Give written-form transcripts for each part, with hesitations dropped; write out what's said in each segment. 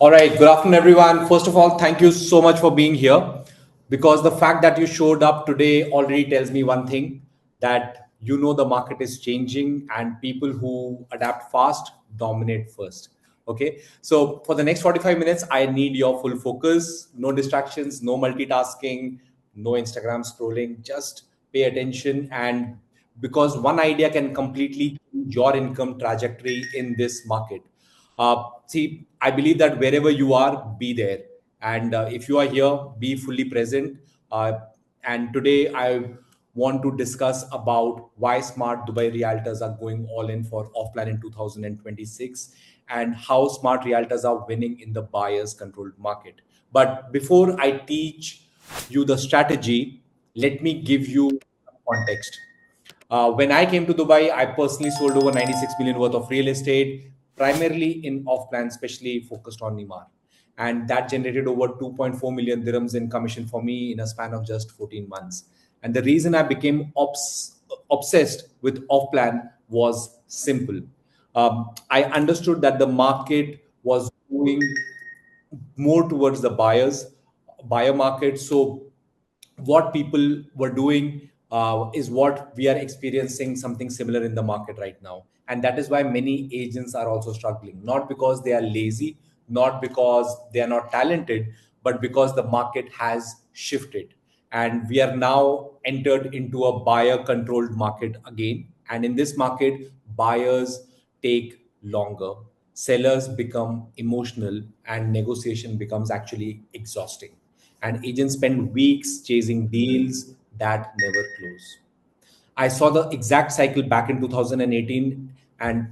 All right, good afternoon, everyone. First of all, thank you so much for being here because the fact that you showed up today already tells me one thing, that you know the market is changing and people who adapt fast dominate first. Okay, so for the next 45 minutes, I need your full focus, no distractions, no multitasking, no Instagram scrolling, just pay attention. And because one idea can completely change your income trajectory in this market. See, I believe that wherever you are, be there. And if you are here, be fully present. Uh, and today I want to discuss about why smart Dubai realtors are going all in for offline in 2026 and how smart realtors are winning in the buyers controlled market. But before I teach you the strategy, let me give you context. When I came to Dubai, I personally sold over 96 million worth of real estate, primarily in off plan, especially focused on Nimar. And that generated over 2.4 million dirhams in commission for me in a span of just 14 months. And the reason I became obsessed with off plan was simple. I understood that the market was going more towards the buyer market. So what people were doing is what we are experiencing, something similar in the market right now. And that is why many agents are also struggling, not because they are lazy, not because they are not talented, but because the market has shifted and we are now entered into a buyer controlled market again. And in this market, buyers take longer, sellers become emotional, and negotiation becomes actually exhausting, and agents spend weeks chasing deals that never close. I saw the exact cycle back in 2018, and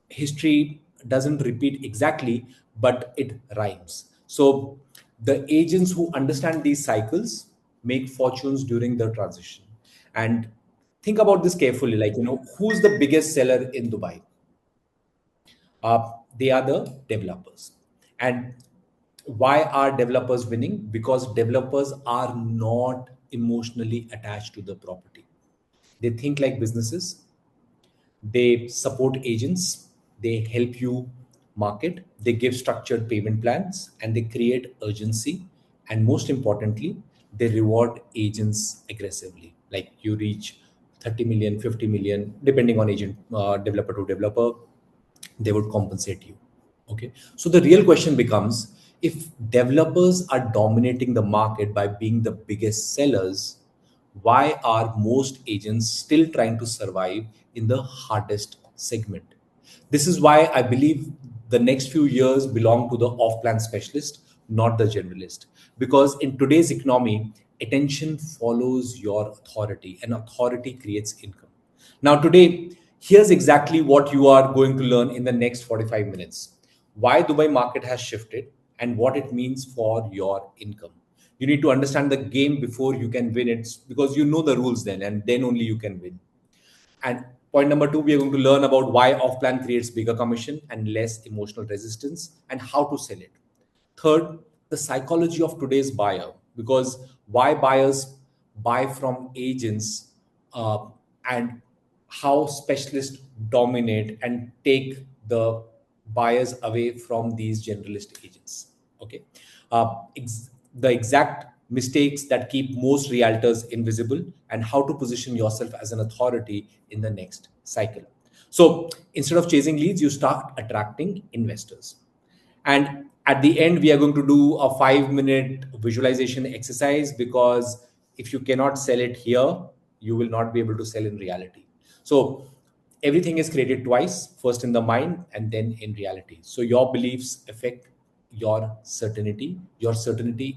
history doesn't repeat exactly, but it rhymes. So the agents who understand these cycles make fortunes during the transition. And think about this carefully, like, who's the biggest seller in Dubai? They are the developers. And why are developers winning? Because developers are not emotionally attached to the property. They think like businesses, they support agents, they help you market, they give structured payment plans, and they create urgency. And most importantly, they reward agents aggressively. Like you reach 30 million, 50 million, depending on agent, developer to developer, they would compensate you. Okay. So the real question becomes, if developers are dominating the market by being the biggest sellers, why are most agents still trying to survive in the hardest segment? This is why I believe the next few years belong to the off plan specialist, not the generalist. Because in today's economy, attention follows your authority, and authority creates income. Now, today, here's exactly what you are going to learn in the next 45 minutes: why Dubai market has shifted and what it means for your income. You need to understand the game before you can win it, because you know the rules then, and then only you can win. And point number two, we are going to learn about why off plan creates bigger commission and less emotional resistance and how to sell it. Third, the psychology of today's buyer, because why buyers buy from agents, uh, and how specialists dominate and take the buyers away from these generalist agents. Okay. The exact mistakes that keep most realtors invisible, and how to position yourself as an authority in the next cycle. So instead of chasing leads, you start attracting investors. And at the end, we are going to do a 5-minute visualization exercise, because if you cannot sell it here, you will not be able to sell in reality. So everything is created twice, first in the mind and then in reality. So your beliefs affect your certainty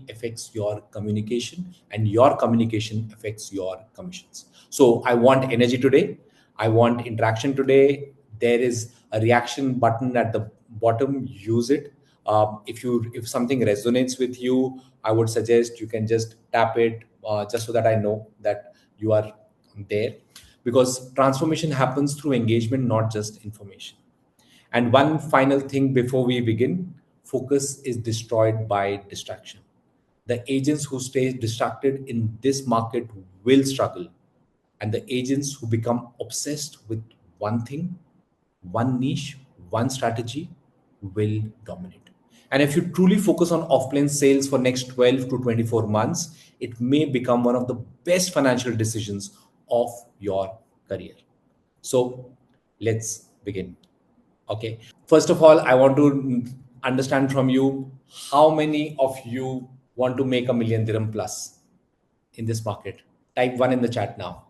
affects your communication, and your communication affects your commissions. So I want energy today. I want interaction today. There is a reaction button at the bottom. Use it. If something resonates with you, I would suggest you can just tap it, just so that I know that you are there, because transformation happens through engagement, not just information. And one final thing before we begin: focus is destroyed by distraction. The agents who stay distracted in this market will struggle, and the agents who become obsessed with one thing, one niche, one strategy will dominate. And if you truly focus on off-plan sales for next 12 to 24 months, it may become one of the best financial decisions of your career. So let's begin. Okay. First of all, I want to understand from you, how many of you want to make a million dirham plus in this market? Type one in the chat now.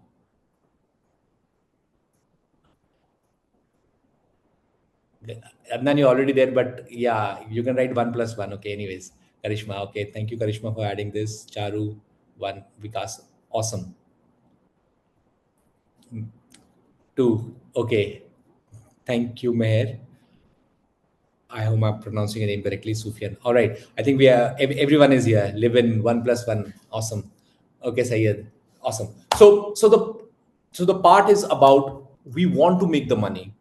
Adnan, you're already there, but yeah, you can write 1+1. Okay, anyways. Karishma, okay. Thank you, Karishma, for adding this. Charu, one. Vikas, awesome. Two, okay. Thank you, Meher. I hope I'm pronouncing your name correctly, Sufyan. All right. I think we are, everyone is here. Live in 1+1. Awesome. Okay, Sayed. Awesome. So the part is about, we want to make the money.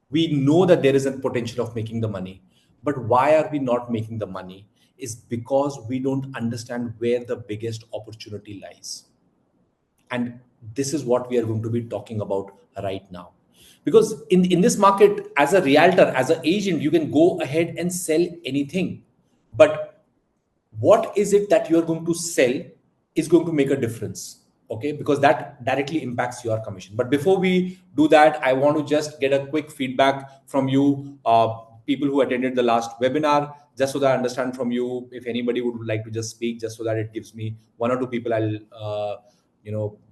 We know that there is a potential of making the money, but why are we not making the money? Is because we don't understand where the biggest opportunity lies. And this is what we are going to be talking about right now. Because in this market, as a realtor, as an agent, you can go ahead and sell anything. But what is it that you're going to sell is going to make a difference. Okay, because that directly impacts your commission. But before we do that, I want to just get a quick feedback from you, people who attended the last webinar, just so that I understand from you if anybody would like to just speak, just so that it gives me one or two people. I'll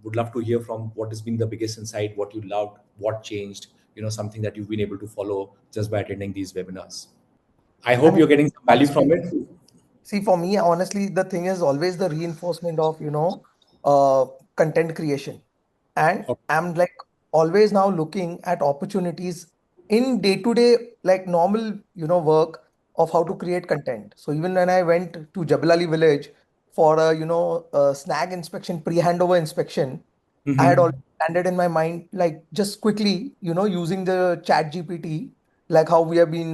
would love to hear from what has been the biggest insight, what you loved, what changed, something that you've been able to follow just by attending these webinars. I I hope mean, you're getting some value from honestly, it. see, for me, honestly, the thing is always the reinforcement of, content creation. And Okay. I'm like always now looking at opportunities in day-to-day, like normal, work of how to create content. So even when I went to Jabal Ali village for a snag inspection, pre-handover inspection, I had already Mm-hmm. landed in my mind, like just quickly, using the chat GPT, like how we have been,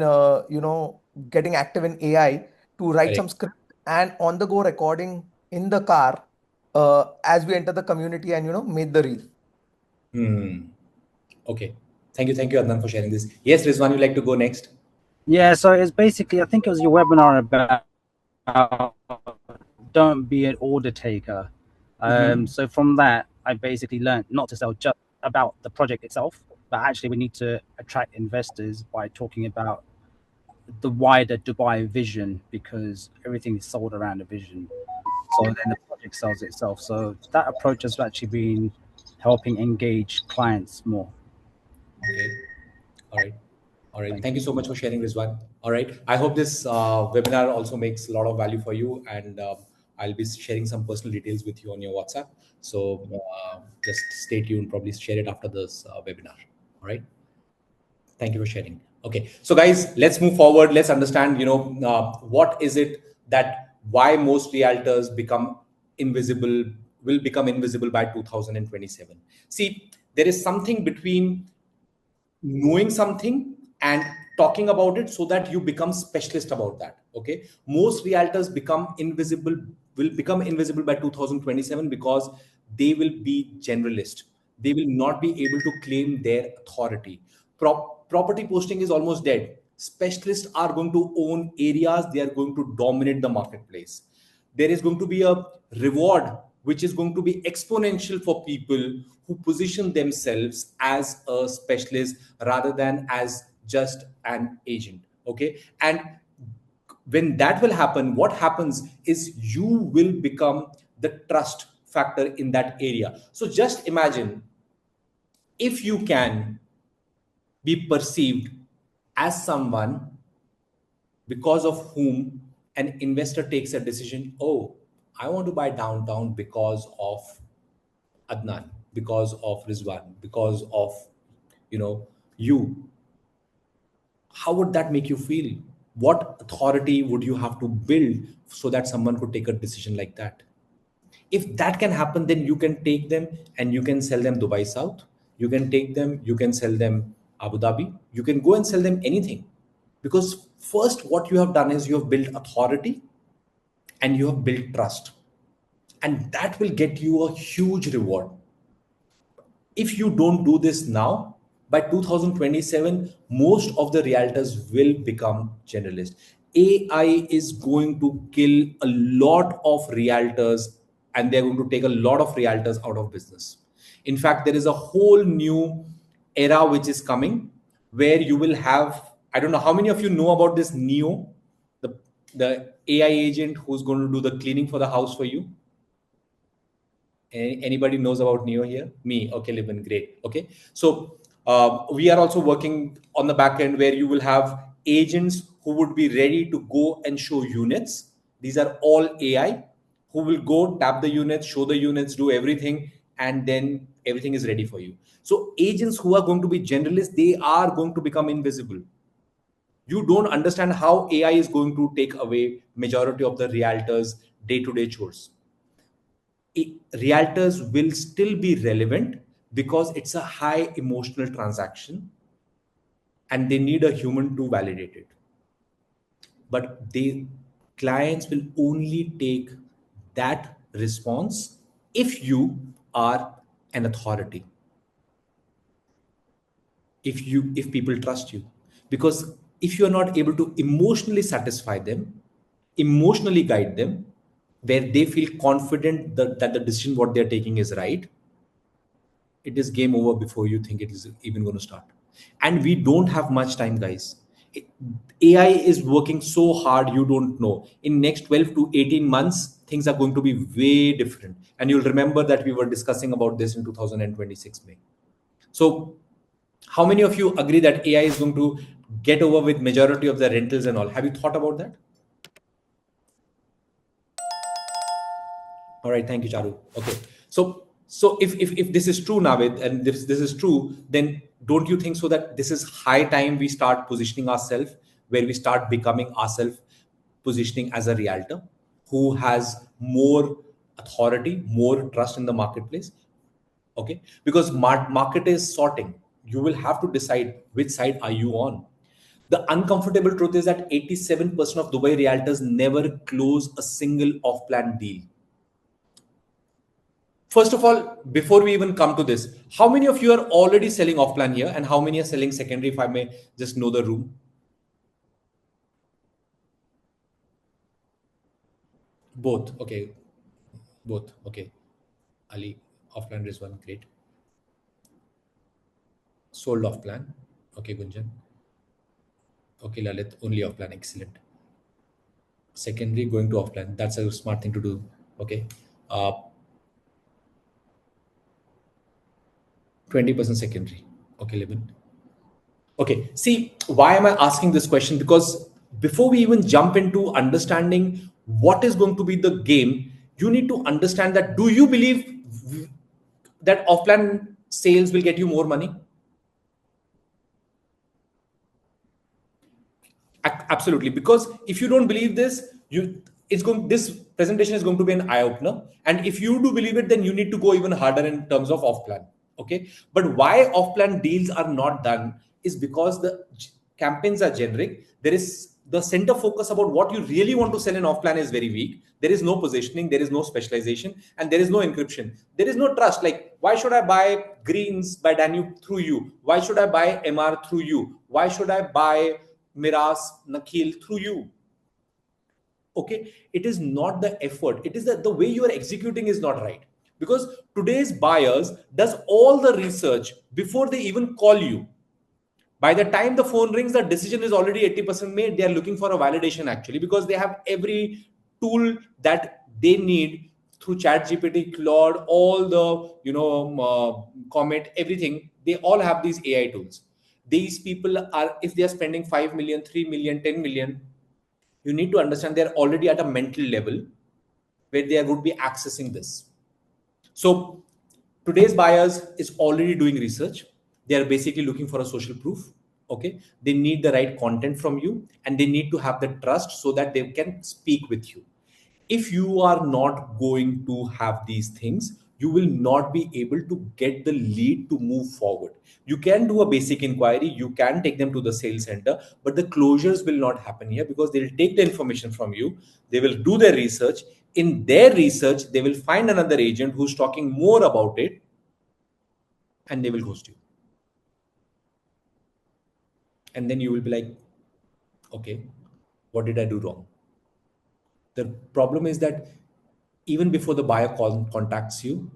getting active in AI to write some Correct. script and on the go recording in the car as we enter the community and, made the reel. Hmm. Okay. Thank you, Adnan, for sharing this. Yes, Rizwan, you like to go next? Yeah, so it's basically, I think it was your webinar about don't be an order taker. Mm-hmm. So from that, I basically learned not to sell just about the project itself, but actually we need to attract investors by talking about the wider Dubai vision, because everything is sold around a vision. So then the project sells itself. So that approach has actually been helping engage clients more. Okay. All right. All right. Thank Thank you. you so much for sharing, Rizwan. All right. I hope this webinar also makes a lot of value for you. And I'll be sharing some personal details with you on your WhatsApp. So just stay tuned, probably share it after this webinar. All right. Thank you for sharing. Okay, so guys, let's move forward. Let's understand, what is it that why most realtors will become invisible by 2027. See, there is something between knowing something and talking about it so that you become specialist about that. Okay, most realtors will become invisible by 2027 because they will be generalist. They will not be able to claim their authority. Property posting is almost dead. Specialists are going to own areas. They are going to dominate the marketplace. There is going to be a reward which is going to be exponential for people who position themselves as a specialist rather than as just an agent. Okay, and when that will happen, what happens is you will become the trust factor in that area. So just imagine, if you can be perceived as someone because of whom an investor takes a decision. Oh, I want to buy downtown because of Adnan, because of Rizwan, because of you. How would that make you feel? What authority would you have to build so that someone could take a decision like that? If that can happen, then you can take them and you can sell them Dubai South. You can take them, you can sell them Abu Dhabi. You can go and sell them anything. Because first, what you have done is you have built authority and you have built trust. And that will get you a huge reward. If you don't do this now, by 2027, most of the realtors will become generalists. AI is going to kill a lot of realtors, and they're going to take a lot of realtors out of business. In fact, there is a whole new era which is coming where you will have, I don't know how many of you know about this Neo, the, the AI agent who's going to do the cleaning for the house for you. Anybody knows about Neo here? Me. Okay, Libin, great. Okay. So we are also working on the back end where you will have agents who would be ready to go and show units. These are all AI who will go tap the units, show the units, do everything, and then everything is ready for you. So agents who are going to be generalists, they are going to become invisible. You don't understand how AI is going to take away majority of the realtors' day-to-day chores. Realtors will still be relevant because it's a high emotional transaction and they need a human to validate it. But they clients will only take that response if you are an authority, if people trust you. Because if you are not able to emotionally satisfy them, emotionally guide them, where they feel confident that the decision what they're taking is right, it is game over before you think it is even going to start. And we don't have much time, guys. AI is working so hard, you don't know. In next 12 to 18 months, things are going to be way different. And you'll remember that we were discussing about this in 2026 May. So how many of you agree that AI is going to get over with majority of the rentals and all? Have you thought about that? All right, thank you, Charu. Okay, so if this is true, Navid, and this is true, then don't you think so that this is high time we start positioning ourselves, where we start becoming ourselves, positioning as a realtor who has more authority, more trust in the marketplace? Okay, because market is sorting. You will have to decide which side are you on. The uncomfortable truth is that 87% of Dubai realtors never close a single off-plan deal. First of all, before we even come to this, how many of you are already selling off plan here and how many are selling secondary, if I may just know the room? Both. Okay. Both. Okay. Ali, off plan is one. Great. Sold off plan. Okay, Gunjan. Okay, Lalit, only off plan. Excellent. Secondary going to off plan. That's a smart thing to do. Okay. 20% secondary. Okay, Levin. Okay, see, why am I asking this question? Because before we even jump into understanding what is going to be the game, you need to understand that do you believe that off-plan sales will get you more money? Absolutely, because if you don't believe this, this presentation is going to be an eye opener, and if you do believe it, then you need to go even harder in terms of off plan. Okay, but why off plan deals are not done is because the campaigns are generic. There is the center focus about what you really want to sell in off plan is very weak. There is no positioning, there is no specialization, and there is no encryption. There is no trust. Like, why should I buy Greens by Danube through you? Why should I buy MR through you? Why should I buy Miras, Nakhil through you? Okay, it is not the effort. It is that the way you are executing is not right. Because today's buyers does all the research before they even call you. By the time the phone rings, the decision is already 80% made. They are looking for a validation actually because they have every tool that they need through Chat GPT, Claude, all the Comet, everything. They all have these AI tools. These people are, if they are spending 5 million, 3 million, 10 million, you need to understand they're already at a mental level where they would be accessing this. So today's buyers is already doing research. They are basically looking for a social proof. Okay, they need the right content from you and they need to have the trust so that they can speak with you. If you are not going to have these things, you will not be able to get the lead to move forward. You can do a basic inquiry, you can take them to the sales center, but the closures will not happen here because they'll take the information from you, they will do their research. In their research, they will find another agent who's talking more about it and they will ghost you. And then you will be like, okay, What did I do wrong? The problem is that even before the buyer contacts you,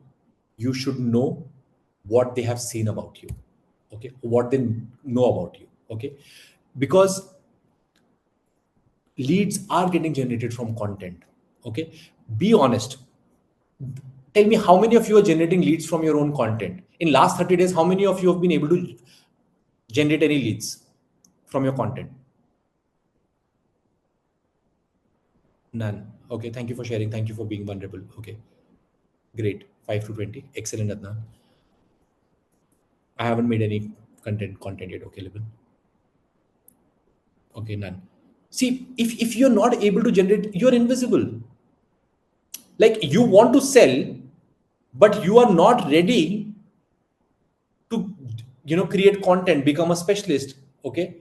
you should know what they have seen about you. Okay, what they know about you. Okay, because leads are getting generated from content. Okay, be honest. Tell me how many of you are generating leads from your own content in last 30 days. How many of you have been able to generate any leads from your content? None. Okay, thank you for sharing. Thank you for being vulnerable. Okay, great. 5 to 20. Excellent, Adnan. I haven't made any content yet. Okay, Libin. Okay, none. See, if you're not able to generate, you're invisible. Like you want to sell, but you are not ready to, create content, become a specialist. Okay.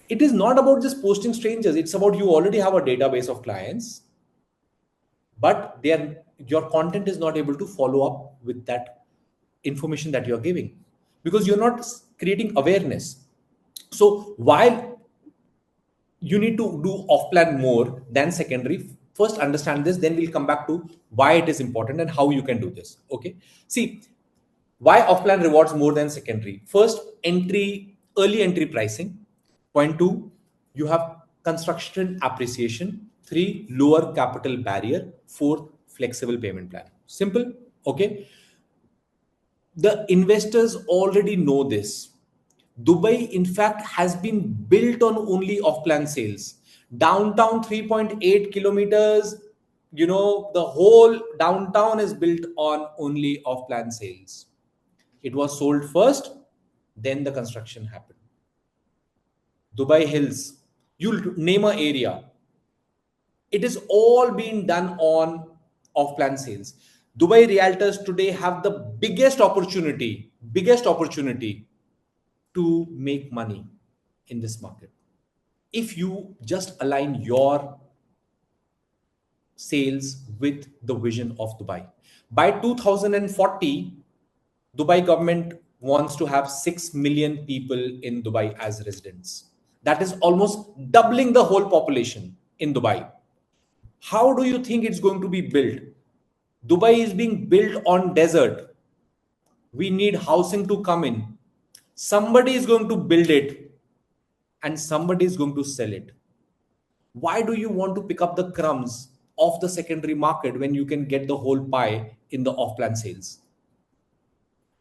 It is not about just posting strangers. It's about you already have a database of clients, but your content is not able to follow up with that information that you're giving because you're not creating awareness. So while you need to do off plan more than secondary, first understand this, then we'll come back to why it is important and how you can do this. Okay. See, why off plan rewards more than secondary? First, early entry pricing. Point two, you have construction appreciation. Three, lower capital barrier. Fourth, flexible payment plan. Simple. Okay. The investors already know this. Dubai, in fact, has been built on only off-plan sales. Downtown 3.8 kilometers, the whole downtown is built on only off-plan sales. It was sold first, then the construction happened. Dubai Hills, you'll name an area. It is all being done on off-plan sales. Dubai Realtors today have the biggest opportunity to make money in this market. If you just align your sales with the vision of Dubai. By 2040, Dubai government wants to have 6 million people in Dubai as residents. That is almost doubling the whole population in Dubai. How do you think it's going to be built? Dubai is being built on desert. We need housing to come in. Somebody is going to build it and somebody is going to sell it. Why do you want to pick up the crumbs of the secondary market when you can get the whole pie in the off-plan sales?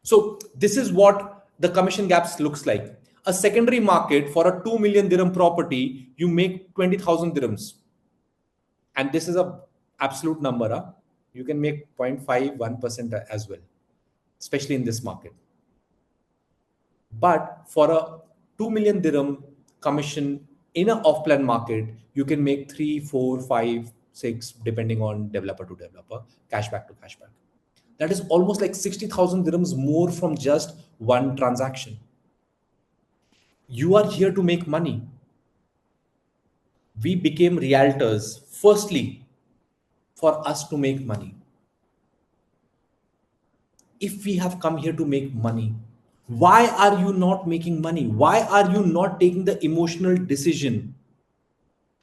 So this is what the commission gaps looks like. A secondary market for a 2 million dirham property, you make 20,000 dirhams. And this is a absolute number. Huh? You can make 0.51% as well, especially in this market. But for a 2 million dirham commission in an off-plan market, you can make 3, 4, 5, 6, depending on developer to developer, cashback to cashback. That is almost like 60,000 dirhams more from just one transaction. You are here to make money. We became realtors, firstly, for us to make money. If we have come here to make money, why are you not making money? Why are you not taking the emotional decision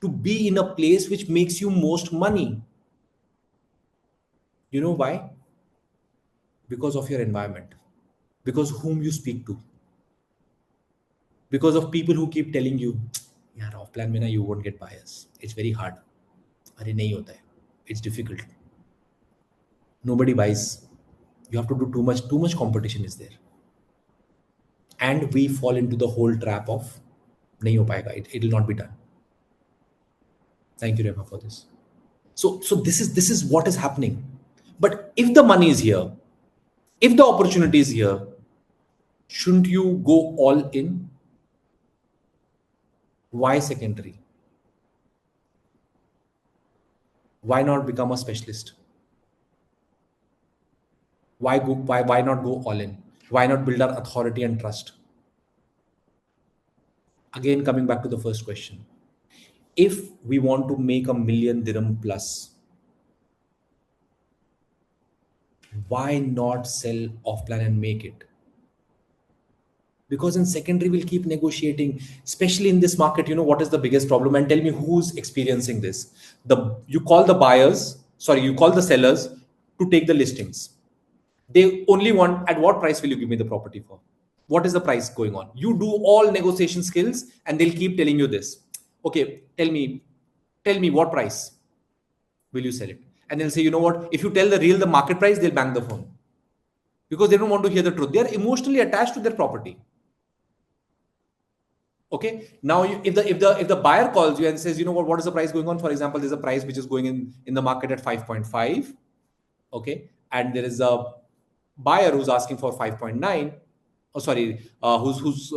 to be in a place which makes you most money? You know why? Because of your environment, because whom you speak to, because of people who keep telling you, yaar, off plan mein na you won't get buyers. It's very hard. Arey nahi hota hai. It's difficult. Nobody buys. You have to do too much. Too much competition is there. And we fall into the whole trap of nahi ho payega. It will not be done. Thank you, Rema, for this. So this is what is happening. But if the money is here, if the opportunity is here, shouldn't you go all in? Why secondary? Why not become a specialist? Why not go all in? Why not build our authority and trust? Again, coming back to the first question. If we want to make a million dirham plus, why not sell off plan and make it? Because in secondary we'll keep negotiating, especially in this market. You know what is the biggest problem? And tell me who's experiencing this. You call the you call the sellers to take the listings. They only want, at what price will you give me the property for? What is the price going on? You do all negotiation skills and they'll keep telling you this. Okay, tell me what price will you sell it? And they'll say, you know what, if you tell the market price, they'll bang the phone, because they don't want to hear the truth. They are emotionally attached to their property. Okay, now if the buyer calls you and says, you know what is the price going on? For example, there's a price which is going in the market at 5.5. Okay, and there is a buyer who's asking for 5.9. Oh, sorry, who's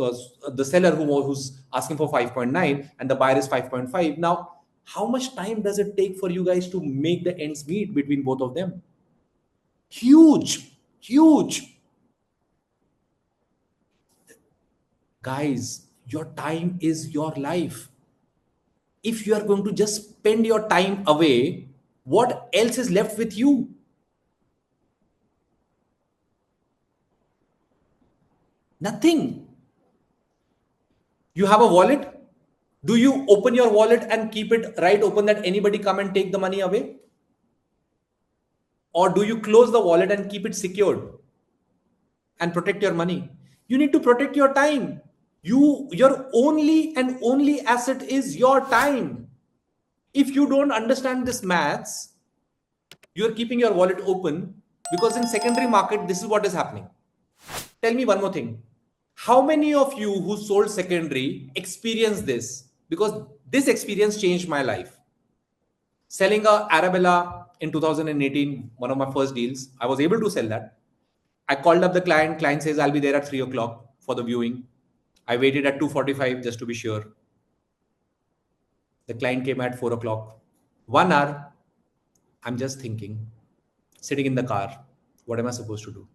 the seller who's asking for 5.9, and the buyer is 5.5. Now, how much time does it take for you guys to make the ends meet between both of them? Huge. Guys, your time is your life. If you are going to just spend your time away, what else is left with you? Nothing. You have a wallet. Do you open your wallet and keep it right open that anybody come and take the money away? Or do you close the wallet and keep it secured and protect your money? You need to protect your time. Your only and only asset is your time. If you don't understand this maths, you're keeping your wallet open, because in secondary market, this is what is happening. Tell me one more thing. How many of you who sold secondary experienced this? Because this experience changed my life. Selling a Arabella in 2018, one of my first deals, I was able to sell that. I called up the client. Client says, I'll be there at 3 o'clock for the viewing. I waited at 2:45 just to be sure. The client came at 4 o'clock. 1 hour, I'm just thinking, sitting in the car, what am I supposed to do?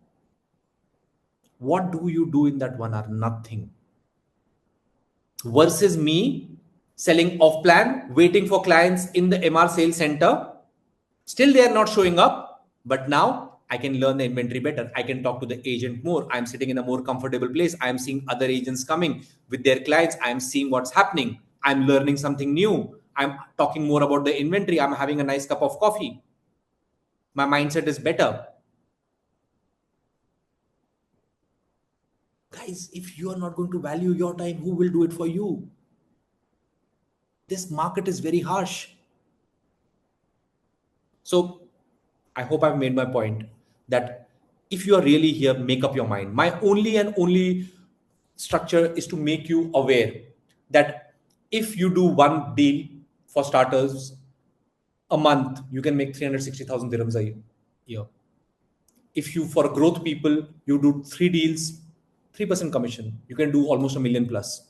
What do you do in that 1 hour? Nothing. Versus me selling off plan, waiting for clients in the MR sales center. Still, they are not showing up, but now I can learn the inventory better. I can talk to the agent more. I'm sitting in a more comfortable place. I'm seeing other agents coming with their clients. I'm seeing what's happening. I'm learning something new. I'm talking more about the inventory. I'm having a nice cup of coffee. My mindset is better. Guys, if you are not going to value your time, who will do it for you? This market is very harsh. So I hope I've made my point that if you are really here, make up your mind. My only and only structure is to make you aware that if you do one deal, for starters, a month, you can make 360,000 dirhams a year. If you, for growth people, you do 3 deals, 3% commission, you can do almost $1 million plus.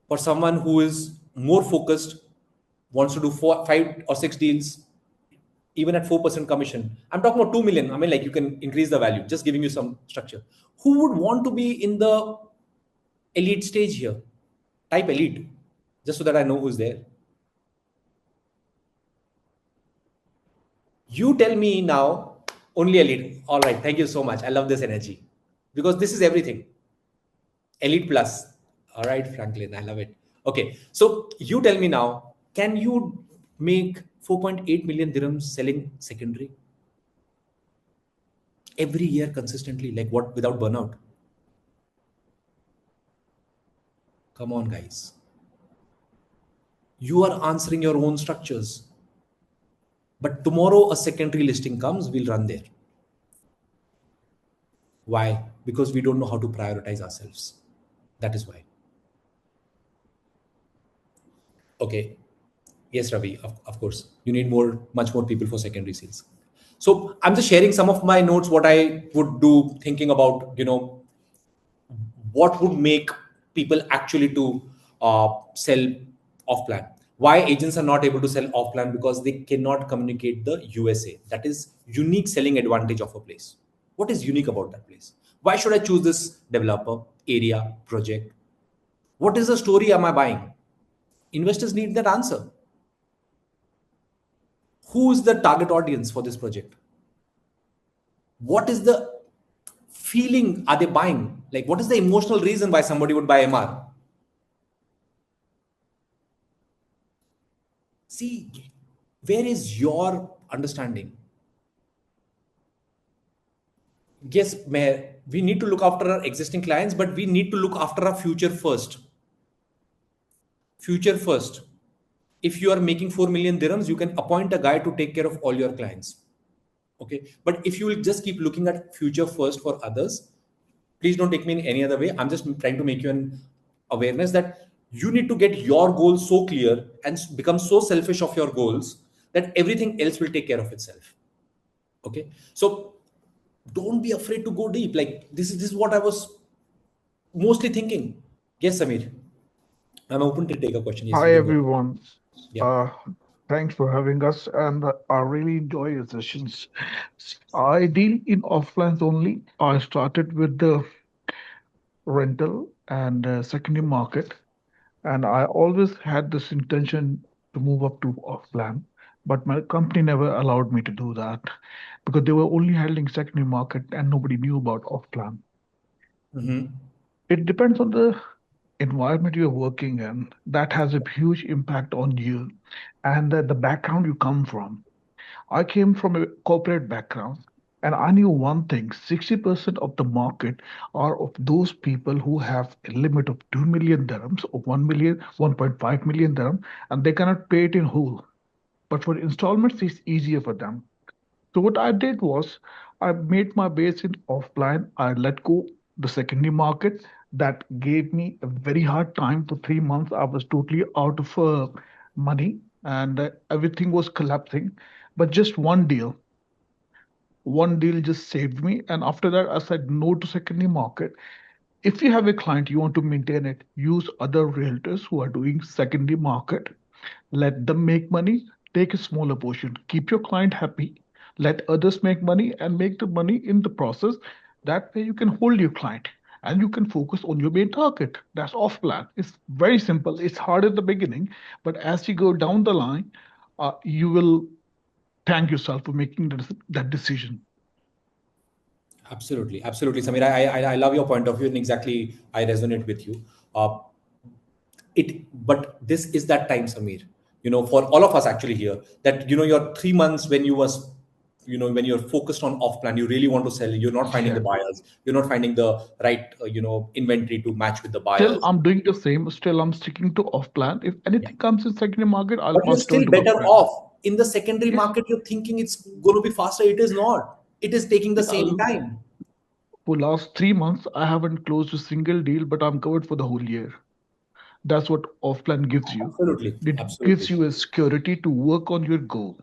For someone who is more focused, wants to do 5 or 6 deals, even at 4% commission, I'm talking about 2 million. I mean, like, you can increase the value, just giving you some structure. Who would want to be in the elite stage here? Type elite, just so that I know who's there. You tell me now, only elite. All right, thank you so much. I love this energy, because this is everything. Elite plus. All right, Franklin, I love it. Okay, so you tell me now, can you make 4.8 million dirhams selling secondary every year consistently? Like what, without burnout? Come on, guys. You are answering your own structures. But tomorrow a secondary listing comes, we'll run there. Why? Because we don't know how to prioritize ourselves. That is why. Okay. Yes, Ravi, of course. You need much more people for secondary sales. So I'm just sharing some of my notes, what I would do, thinking about, what would make people actually to sell off plan. Why agents are not able to sell off plan? Because they cannot communicate the USA. That is unique selling advantage of a place. What is unique about that place? Why should I choose this developer, area, project? What is the story am I buying? Investors need that answer. Who is the target audience for this project? What is the feeling are they buying? Like, what is the emotional reason why somebody would buy MR? See, where is your understanding? Yes, we need to look after our existing clients, but we need to look after our future first. Future first. If you are making 4 million dirhams, you can appoint a guy to take care of all your clients. Okay. But if you will just keep looking at future first for others, please don't take me in any other way. I'm just trying to make you an awareness that you need to get your goals so clear and become so selfish of your goals that everything else will take care of itself. Okay. So don't be afraid to go deep. Like this is what I was mostly thinking. Yes, Samir. I'm open to take a question. Yes, you Hi can go. everyone. Yeah. Uh, Thanks for having us, and I really enjoy your sessions. I deal in offlines only. I started with the rental and secondary market, and I always had this intention to move up to offline, but my company never allowed me to do that because they were only handling secondary market and nobody knew about offline. Mm-hmm. It depends on the environment you're working in. That has a huge impact on you and the background you come from. I came from a corporate background and I knew one thing: 60% of the market are of those people who have a limit of 2 million dirhams or 1 million, 1.5 million dirham, and they cannot pay it in whole. But for installments, it's easier for them. So what I did was I made my base in offline. I let go the secondary market. That gave me a very hard time for 3 months. I was totally out of money and everything was collapsing. But just one deal just saved me. And after that, I said no to secondary market. If you have a client, you want to maintain it, use other realtors who are doing secondary market. Let them make money, take a smaller portion. Keep your client happy. Let others make money and make the money in the process. That way you can hold your client and you can focus on your main target. That's off plan. It's very simple. It's hard at the beginning, but as you go down the line, you will thank yourself for making that decision. Absolutely, absolutely, Samir. I love your point of view, and exactly I resonate with you. Uh, but this is that time, Samir. For all of us actually here, that your 3 months when you was, when you're focused on off plan, you really want to sell. You're not finding the Yeah. buyers. You're not finding the right, inventory to match with the Still, buyers. I'm doing the same. Still, I'm sticking to off plan. If Yeah. anything comes in secondary market, I'll But you're pass it on still to my better friend. off in the secondary Yes. market. You're thinking it's going to be faster. It is not. It is taking the Yeah, same time. for last 3 months, I haven't closed a single deal, but I'm covered for the whole year. That's what offline gives you. Absolutely, It gives absolutely. you a security to work on your goal.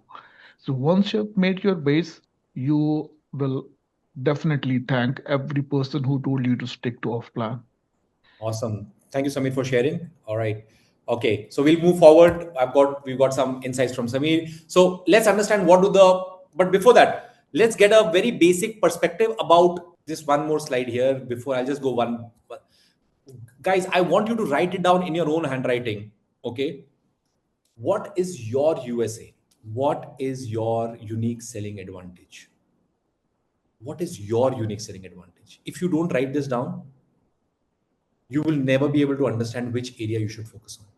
So once you've made your base, you will definitely thank every person who told you to stick to offline. Awesome. Thank you, Samir, for sharing. All right. Okay. So we'll move forward. We've got some insights from Samir. So let's understand but before that, let's get a very basic perspective about this one more slide here before I'll just go one. Guys, I want you to write it down in your own handwriting. Okay. What is your USA? What is your unique selling advantage? What is your unique selling advantage? If you don't write this down, you will never be able to understand which area you should focus on.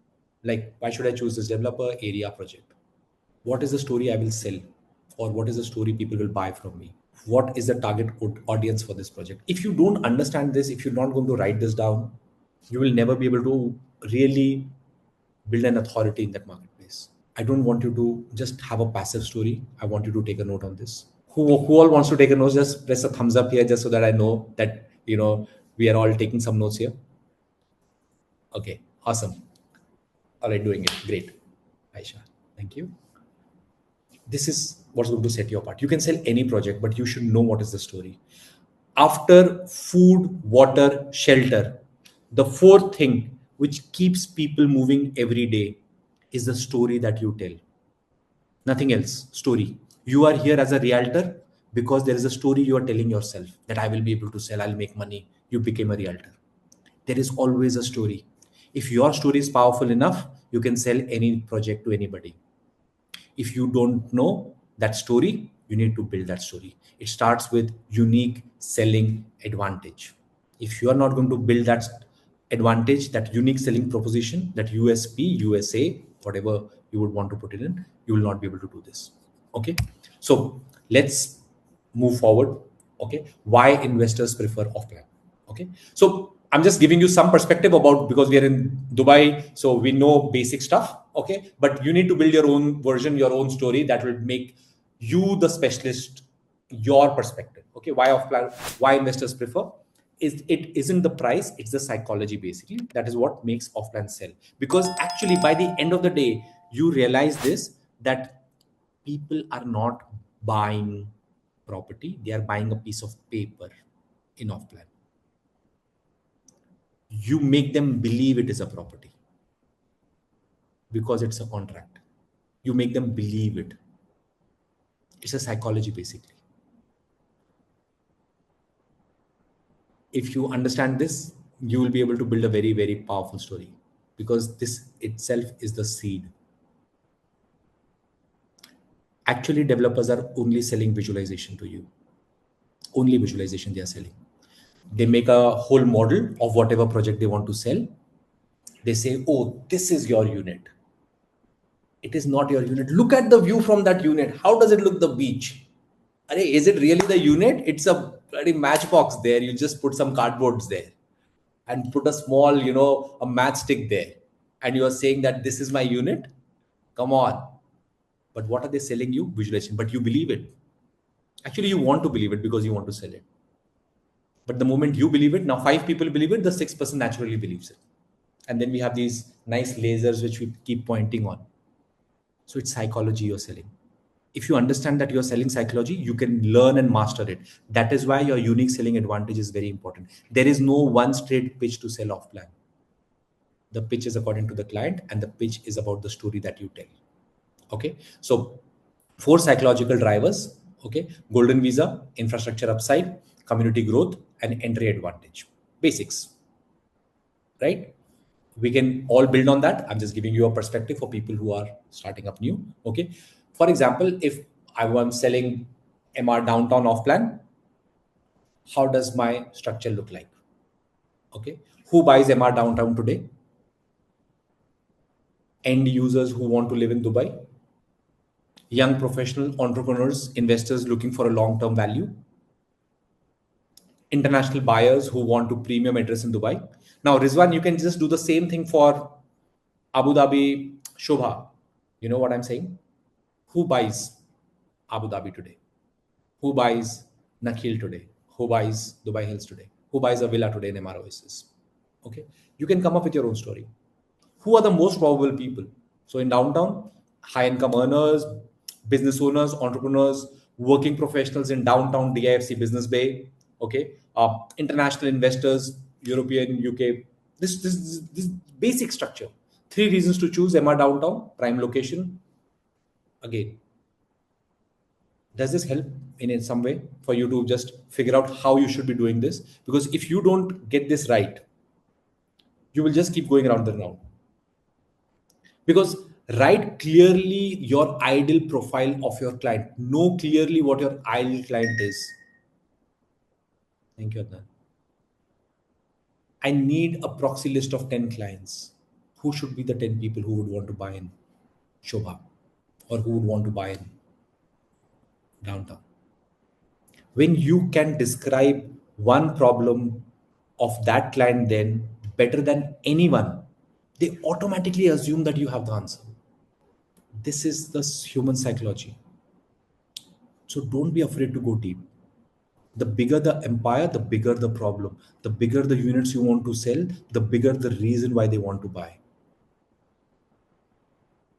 Like, why should I choose this developer area project? What is the story I will sell? Or what is the story people will buy from me? What is the target audience for this project? If you don't understand this, if you're not going to write this down, you will never be able to really build an authority in that marketplace. I don't want you to just have a passive story. I want you to take a note on this. Who all wants to take a note? Just press a thumbs up here, just so that I know that we are all taking some notes here. Okay, awesome. All right, doing it. Great. Aisha, thank you. This is what's going to set you apart. You can sell any project, but you should know what is the story. After food, water, shelter, the fourth thing which keeps people moving every day is the story that you tell. Nothing else. Story. You are here as a realtor because there is a story you are telling yourself that I will be able to sell, I'll make money. You became a realtor. There is always a story. If your story is powerful enough, you can sell any project to anybody. If you don't know that story, you need to build that story. It starts with unique selling advantage. If you are not going to build that advantage, that unique selling proposition, that USP, USA, whatever you would want to put it in, you will not be able to do this. Okay, so let's move forward. Okay, why investors prefer off plan? Okay, so I'm just giving you some perspective about, because we are in Dubai, so we know basic stuff. Okay, but you need to build your own version, your own story that will make you the specialist, your perspective. Okay, why off plan? Why investors prefer? Is it isn't the price, it's the psychology basically. That is what makes off plan sell. Because actually, by the end of the day, you realize this, that people are not buying property, they are buying a piece of paper in off plan. You make them believe it is a property because it's a contract. You make them believe it. It's a psychology basically. If you understand this, you will be able to build a very, very powerful story, because this itself is the seed. Actually, developers are only selling visualization to you. Only visualization they are selling. They make a whole model of whatever project they want to sell. They say, oh, this is your unit. It is not your unit. Look at the view from that unit. How does it look, the beach? Is it really the unit? It's a bloody matchbox there. You just put some cardboards there and put a small, a matchstick there. And you are saying that this is my unit? Come on. But what are they selling you? Visualization. But you believe it. Actually, you want to believe it because you want to sell it. But the moment you believe it, now 5 people believe it, the 6th person naturally believes it. And then we have these nice lasers which we keep pointing on. So it's psychology you're selling. If you understand that you're selling psychology, you can learn and master it. That is why your unique selling advantage is very important. There is no one straight pitch to sell off plan. The pitch is according to the client, and the pitch is about the story that you tell. Okay, so 4 psychological drivers. Okay, golden visa, infrastructure upside, community growth, and entry advantage. Basics, right? We can all build on that. I'm just giving you a perspective for people who are starting up new. Okay, for example, if I was selling MR downtown off plan, how does my structure look like? Okay, who buys MR downtown today? End users who want to live in Dubai, young professional entrepreneurs, investors looking for a long-term value, international buyers who want to premium address in Dubai. Now, Rizwan, you can just do the same thing for Abu Dhabi Shobha. You know what I'm saying? Who buys Abu Dhabi today? Who buys Nakhil today? Who buys Dubai Hills today? Who buys a villa today in MR Oasis? Okay, you can come up with your own story. Who are the most probable people? So in downtown, high income earners, business owners, entrepreneurs, working professionals in downtown DIFC Business Bay. Okay, international investors, European, UK. This basic structure. 3 reasons to choose MR downtown, prime location. Again, does this help in some way for you to just figure out how you should be doing this? Because if you don't get this right, you will just keep going around the round. Because write clearly your ideal profile of your client. Know clearly what your ideal client is. Thank you, Adnan. I need a proxy list of 10 clients. Who should be the 10 people who would want to buy in Shobha, or who would want to buy in downtown? When you can describe one problem of that client then better than anyone, they automatically assume that you have the answer. This is the human psychology. So don't be afraid to go deep. The bigger the empire, the bigger the problem. The bigger the units you want to sell, the bigger the reason why they want to buy.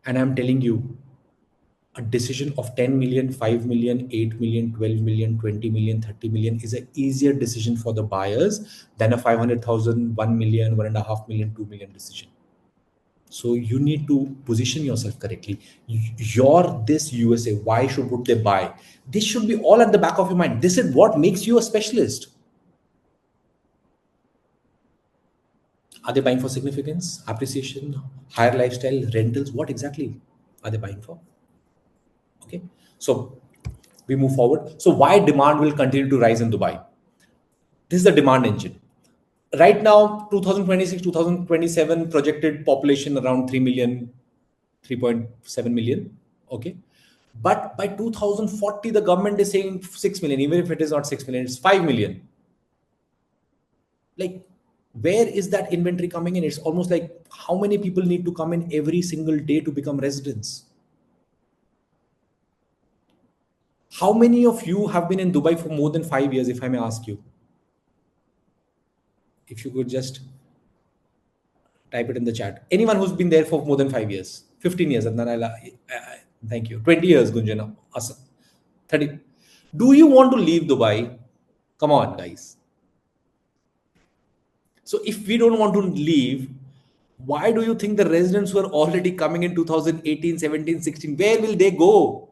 And I'm telling you, a decision of 10 million, 5 million, 8 million, 12 million, 20 million, 30 million is an easier decision for the buyers than a 500,000, 1 million, 1.5 million, 2 million decision. So you need to position yourself correctly. Your this USA, why would they buy? This should be all at the back of your mind. This is what makes you a specialist. Are they buying for significance, appreciation, higher lifestyle, rentals? What exactly are they buying for? Okay, so we move forward. So why demand will continue to rise in Dubai? This is the demand engine. Right now, 2026, 2027 projected population around 3 million, 3.7 million. Okay. But by 2040, the government is saying 6 million, even if it is not 6 million, it's 5 million. Like, where is that inventory coming in? It's almost like how many people need to come in every single day to become residents? How many of you have been in Dubai for more than 5 years, if I may ask you? If you could just type it in the chat. Anyone who's been there for more than 5 years, 15 years, and then thank you. 20 years, Gunjana. Awesome. 30. Do you want to leave Dubai? Come on, guys. So if we don't want to leave, why do you think the residents who are already coming in 2018, 17, 16, where will they go?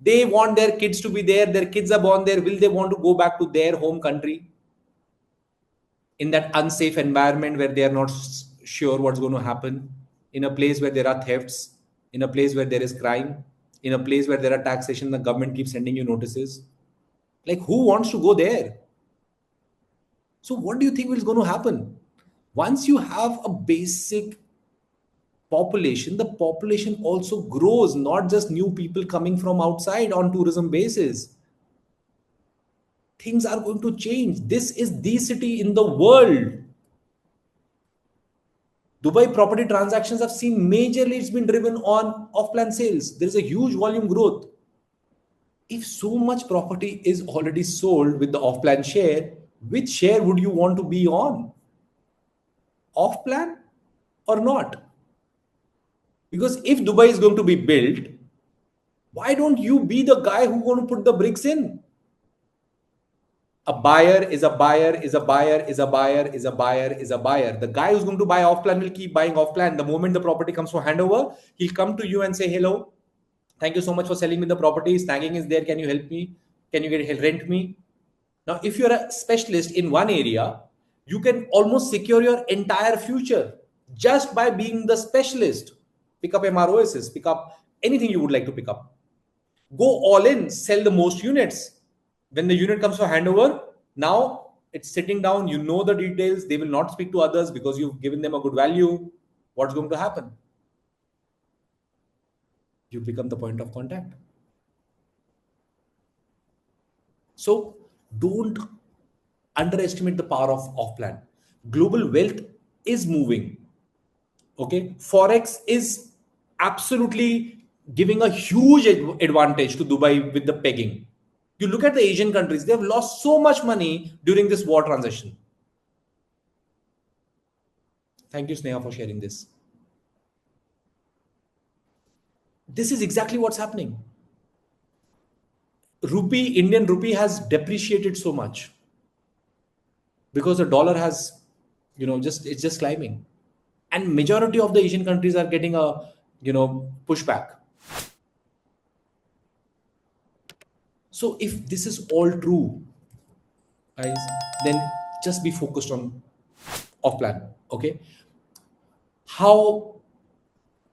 They want their kids to be there. Their kids are born there. Will they want to go back to their home country in that unsafe environment where they are not sure what's going to happen, in a place where there are thefts, in a place where there is crime, in a place where there are taxation, the government keeps sending you notices? Like, who wants to go there? So what do you think is going to happen? Once you have a basic population, the population also grows, not just new people coming from outside on tourism basis. Things are going to change. This is the city in the world. Dubai property transactions have seen majorly it's been driven on off-plan sales. There is a huge volume growth. If so much property is already sold with the off-plan share, which share would you want to be on? Off-plan or not? Because if Dubai is going to be built, why don't you be the guy who's going to put the bricks in? A buyer is a buyer is a buyer is a buyer is a buyer is a buyer. The guy who's going to buy off plan will keep buying off plan. The moment the property comes for handover, he'll come to you and say, hello, thank you so much for selling me the property. Snagging is there. Can you help me? Can you get rent me? Now, if you're a specialist in one area, you can almost secure your entire future just by being the specialist. Pick up MROSs, pick up anything you would like to pick up. Go all in, sell the most units. When the unit comes for handover, now it's sitting down, you know the details, they will not speak to others because you've given them a good value. What's going to happen? You become the point of contact. So don't underestimate the power of off-plan. Global wealth is moving. Okay, Forex is absolutely giving a huge advantage to Dubai with the pegging. You look at the Asian countries, they have lost so much money during this war transition. Thank you, Sneha, for sharing this. This is exactly what's happening. Indian rupee has depreciated so much because the dollar has, it's just climbing. And majority of the Asian countries are getting a, pushback. So if this is all true, guys, then just be focused on off plan. Okay. How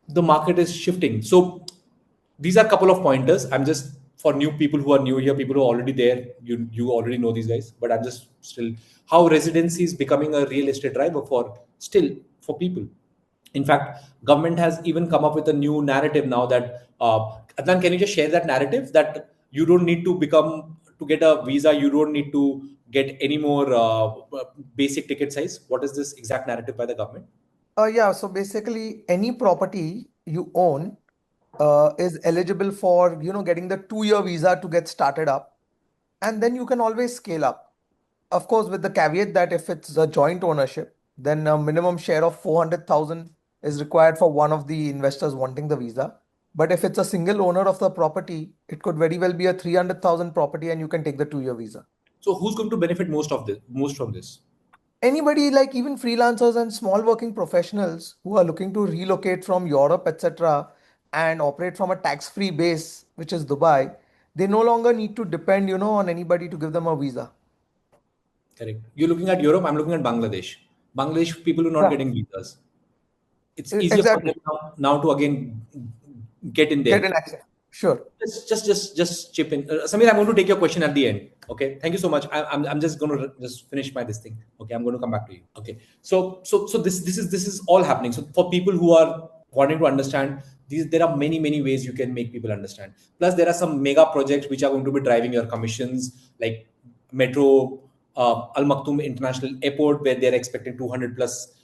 the market is shifting. So these are a couple of pointers. I'm just, for new people who are new here, people who are already there, you already know these guys, but I'm just still, how residency is becoming a real estate driver for people. In fact, government has even come up with a new narrative now that, Adnan, can you just share that narrative that you don't need to get a visa, you don't need to get any more basic ticket size? What is this exact narrative by the government? Yeah, so basically any property you own is eligible for, getting the 2-year visa to get started up. And then you can always scale up. Of course, with the caveat that if it's a joint ownership, then a minimum share of 400,000 is required for one of the investors wanting the visa. But if it's a single owner of the property, it could very well be a 300,000 property and you can take the 2-year visa. So who's going to benefit most from this? Anybody, like even freelancers and small working professionals who are looking to relocate from Europe, etc., and operate from a tax-free base, which is Dubai, they no longer need to depend, on anybody to give them a visa. Correct. You're looking at Europe, I'm looking at Bangladesh. Bangladesh people are not getting visas. It's easier for Exactly. them now to again get in there. Get an access. Sure. Just chip in. Samir, I'm going to take your question at the end. Okay. Thank you so much. I'm just going to just finish this thing. Okay. I'm going to come back to you. Okay. So this is all happening. So for people who are wanting to understand these, there are many ways you can make people understand. Plus, there are some mega projects which are going to be driving your commissions, like Metro, Al Maktoum International Airport, where they're expecting 200 plus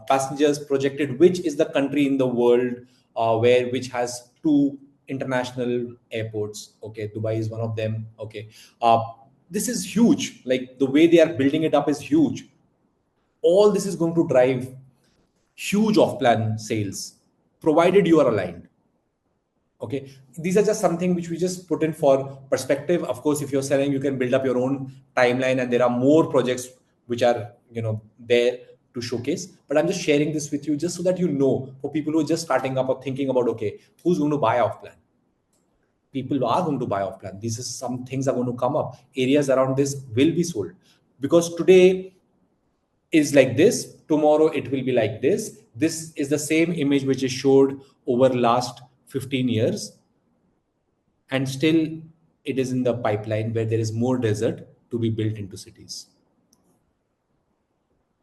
passengers projected, which is the country in the world which has two international airports. Okay, Dubai is one of them. Okay, this is huge. Like the way they are building it up is huge. All this is going to drive huge off-plan sales, provided you are aligned. Okay, these are just something which we just put in for perspective. Of course, if you're selling, you can build up your own timeline, and there are more projects which are there to showcase. But I'm just sharing this with you just so that for people who are just starting up or thinking about, okay, who's going to buy off plan? People are going to buy off plan. These are some things are going to come up. Areas around this will be sold, because today is like this, tomorrow it will be like this. This is the same image which is showed over last 15 years, and still it is in the pipeline where there is more desert to be built into cities.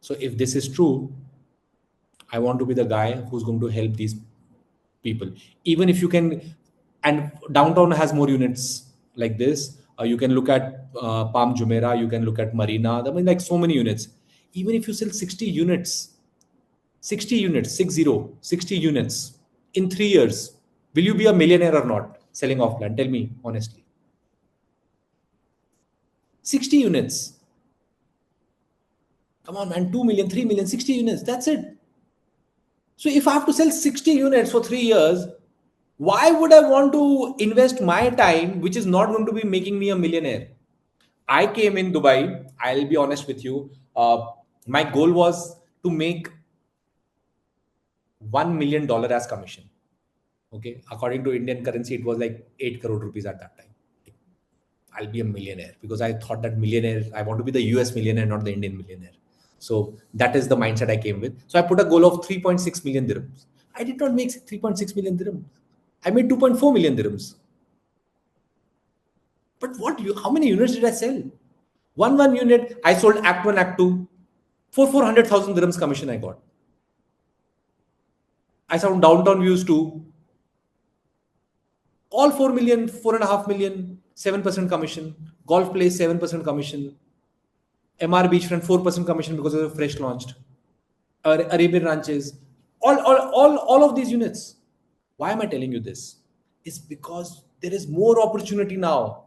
So if this is true, I want to be the guy who's going to help these people. Even if you can, and downtown has more units like this. You can look at Palm Jumeirah, you can look at Marina. I mean, like so many units. Even if you sell 60 units, 60 units, 60 units in 3 years, will you be a millionaire or not selling off plan? Tell me honestly. 60 units. Come on, man, 2 million, 3 million, 60 units. That's it. So if I have to sell 60 units for 3 years, why would I want to invest my time, which is not going to be making me a millionaire? I came in Dubai. I'll be honest with you. My goal was to make $1 million as commission. Okay. According to Indian currency, it was like 8 crore rupees at that time. I'll be a millionaire, because I thought that I want to be the US millionaire, not the Indian millionaire. So that is the mindset I came with. So I put a goal of 3.6 million dirhams. I did not make 3.6 million dirhams. I made 2.4 million dirhams. But how many units did I sell? One unit, I sold Act 1, Act 2. For 400,000 dirhams commission I got. I sold Downtown Views too. All 4 million, 4.5 million, 7% commission. Golf Place, 7% commission. MR Beachfront, 4% commission because of the fresh launched. Arabian Ranches. All of these units. Why am I telling you this? It's because there is more opportunity now.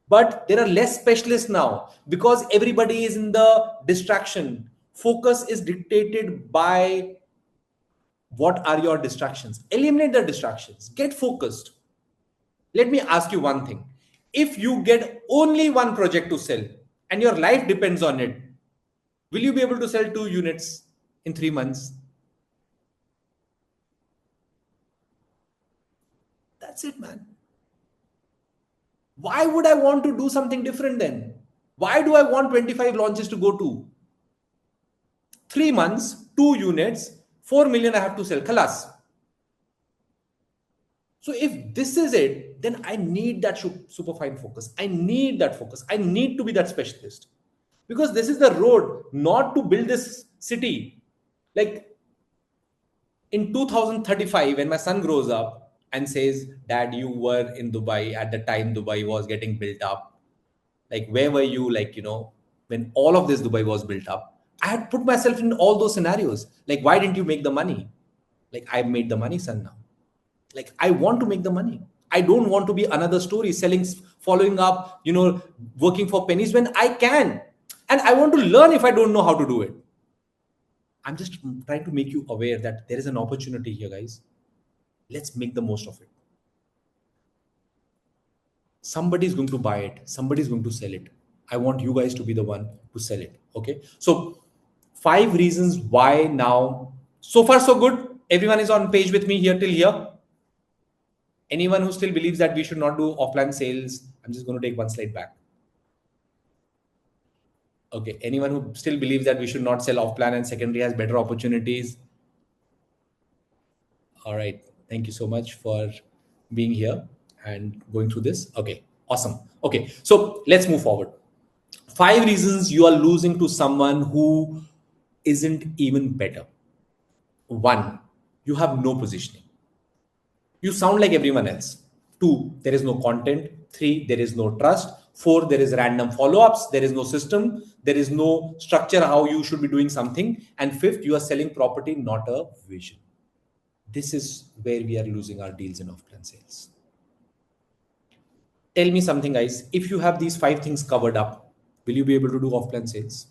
But there are less specialists now, because everybody is in the distraction. Focus is dictated by what are your distractions. Eliminate the distractions. Get focused. Let me ask you one thing. If you get only one project to sell and your life depends on it, will you be able to sell 2 units in 3 months? That's it, man. Why would I want to do something different then? Why do I want 25 launches to go to? 3 months, 2 units, 4 million I have to sell. Khalas. So if this is it, then I need that super fine focus. I need that focus. I need to be that specialist. Because this is the road, not to build this city. Like in 2035, when my son grows up and says, Dad, you were in Dubai at the time Dubai was getting built up. Like, where were you, when all of this Dubai was built up? I had put myself in all those scenarios. Like, why didn't you make the money? Like, I made the money, son, now. Like, I want to make the money. I don't want to be another story selling, following up, working for pennies when I can. And I want to learn if I don't know how to do it. I'm just trying to make you aware that there is an opportunity here, guys. Let's make the most of it. Somebody is going to buy it. Somebody is going to sell it. I want you guys to be the one to sell it. Okay. So 5 reasons why now. So far, so good. Everyone is on page with me here till here. Anyone who still believes that we should not do offline sales, I'm just going to take one slide back. Okay. Anyone who still believes that we should not sell off plan and secondary has better opportunities. All right. Thank you so much for being here. and going through this. Okay, awesome. Okay, so let's move forward. 5 reasons you are losing to someone who isn't even better. 1, you have no positioning. You sound like everyone else. 2, there is no content. 3, there is no trust. 4, there is random follow-ups. There is no system. There is no structure how you should be doing something. And 5th, you are selling property, not a vision. This is where we are losing our deals in off-plan sales. Tell me something, guys. If you have these 5 things covered up, will you be able to do off-plan sales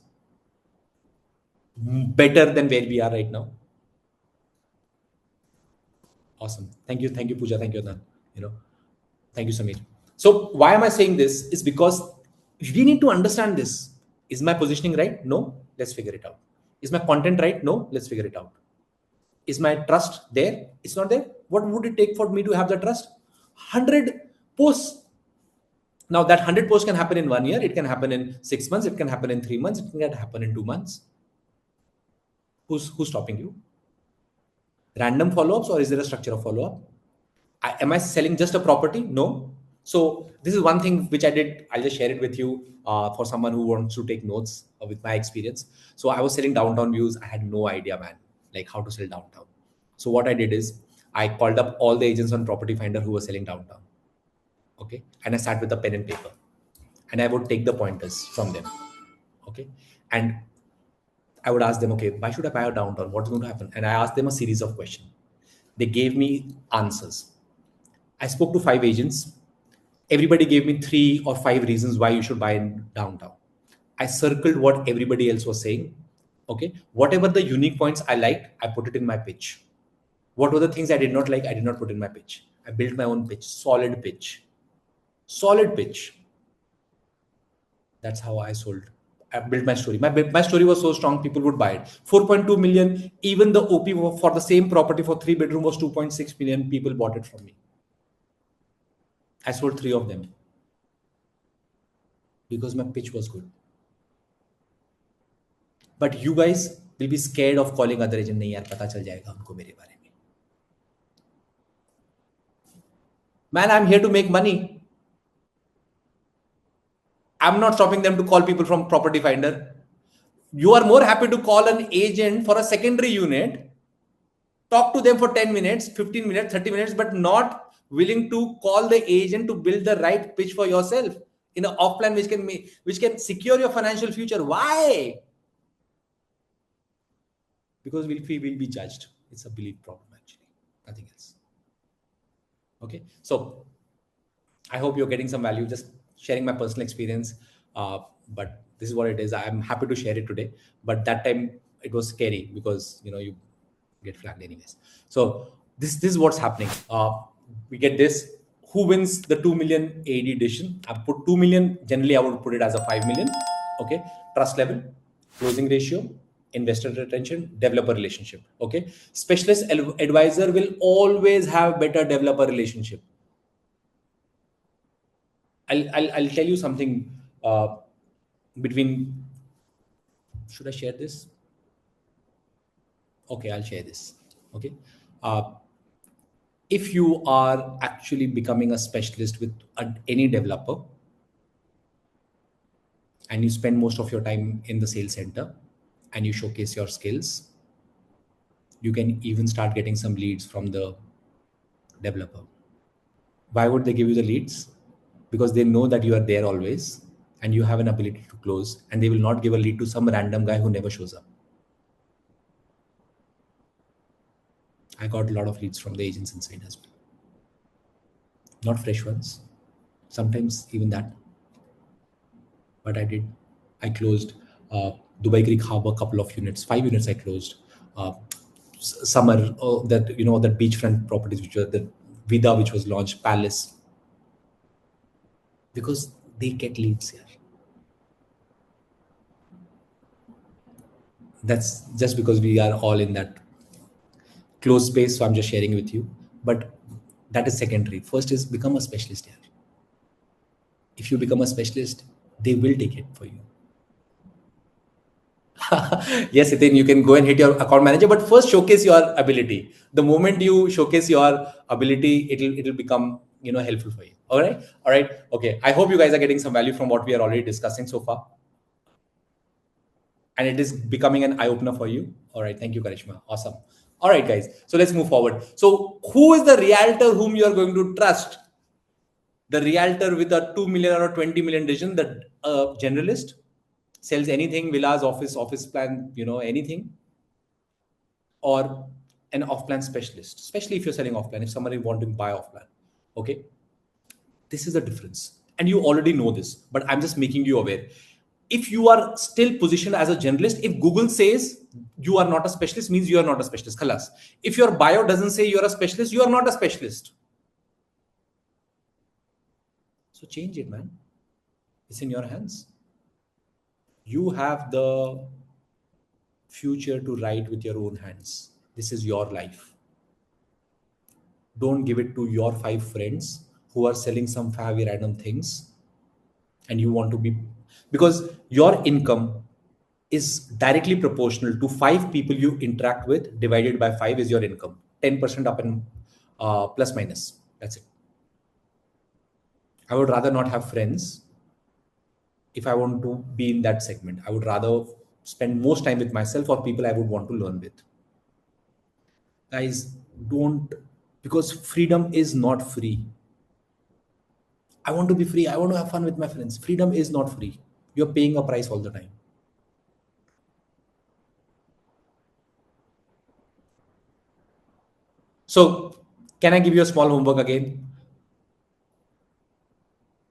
better than where we are right now? Awesome. Thank you, Pooja. Thank you, Adnan. Thank you, Samir. So why am I saying this? Is because we need to understand this. Is my positioning right? No. Let's figure it out. Is my content right? No. Let's figure it out. Is my trust there? It's not there. What would it take for me to have the trust? 100 posts. Now that 100 posts can happen in 1 year. It can happen in 6 months. It can happen in 3 months. It can happen in 2 months. Who's stopping you? Random follow-ups, or is there a structure of follow-up? Am I selling just a property? No. So this is one thing which I did. I'll just share it with you for someone who wants to take notes with my experience. So I was selling downtown views. I had no idea, man, like how to sell downtown. So what I did is I called up all the agents on Property Finder who were selling downtown. Okay. And I sat with a pen and paper and I would take the pointers from them. Okay. And I would ask them, okay, why should I buy a downtown? What's going to happen? And I asked them a series of questions. They gave me answers. I spoke to 5 agents. Everybody gave me 3 or 5 reasons why you should buy in downtown. I circled what everybody else was saying. Okay. Whatever the unique points I liked, I put it in my pitch. What were the things I did not like? I did not put in my pitch. I built my own pitch, solid pitch. Solid pitch. That's how I sold. I built my story. My story was so strong, people would buy it. 4.2 million, even the OP for the same property for 3 bedroom was 2.6 million. People bought it from me. I sold 3 of them because my pitch was good. But you guys will be scared of calling other agent. नहीं यार, पता चल जाएगा उनको मेरे बारे में. Man, I'm here to make money. I'm not stopping them to call people from Property Finder. You are more happy to call an agent for a secondary unit, talk to them for 10 minutes, 15 minutes, 30 minutes, but not willing to call the agent to build the right pitch for yourself in an off plan which can secure your financial future. Why? Because we'll be judged. It's a belief problem, actually, nothing else. Okay, so I hope you're getting some value. Just sharing my personal experience, but this is what it is. I'm happy to share it today, but that time it was scary because you get flagged anyways. So this is what's happening. We get this. Who wins the 2 million AD edition? I put 2 million. Generally, I would put it as a 5 million. Okay, trust level, closing ratio, investor retention, developer relationship. Okay, specialist advisor will always have better developer relationship. I'll tell you something between. Should I share this? Okay, I'll share this. Okay. If you are actually becoming a specialist with any developer and you spend most of your time in the sales center and you showcase your skills, you can even start getting some leads from the developer. Why would they give you the leads? Because they know that you are there always and you have an ability to close, and they will not give a lead to some random guy who never shows up. I got a lot of leads from the agents inside as well. Not fresh ones, sometimes even that. But I closed Dubai Creek Harbor, couple of units, 5 units I closed. Summer, that beachfront properties, which were the Vida, which was launched, Palace. Because they get leads here. That's just because we are all in that closed space. So I'm just sharing with you. But that is secondary. First is become a specialist here. If you become a specialist, they will take it for you. Yes, then you can go and hit your account manager, but first showcase your ability. The moment you showcase your ability, it'll become helpful for you. All right. Okay. I hope you guys are getting some value from what we are already discussing so far, and it is becoming an eye opener for you. All right. Thank you, Karishma. Awesome. All right, guys. So let's move forward. So who is the realtor whom you are going to trust? The realtor with a 2 million or 20 million vision, the generalist, sells anything, villas, office plan, anything, or an off-plan specialist, especially if you're selling off-plan, if somebody want to buy off-plan. Okay. This is the difference. And you already know this, but I'm just making you aware. If you are still positioned as a generalist, if Google says you are not a specialist, means you are not a specialist. Khalas. If your bio doesn't say you're a specialist, you are not a specialist. So change it, man. It's in your hands. You have the future to write with your own hands. This is your life. Don't give it to your 5 friends who are selling some favy random things, and you want to be, because your income is directly proportional to 5 people you interact with divided by 5 is your income. 10% up and plus minus. That's it. I would rather not have friends if I want to be in that segment. I would rather spend most time with myself or people I would want to learn with. Guys, don't, because freedom is not free. I want to be free. I want to have fun with my friends. Freedom is not free. You're paying a price all the time. So, can I give you a small homework again?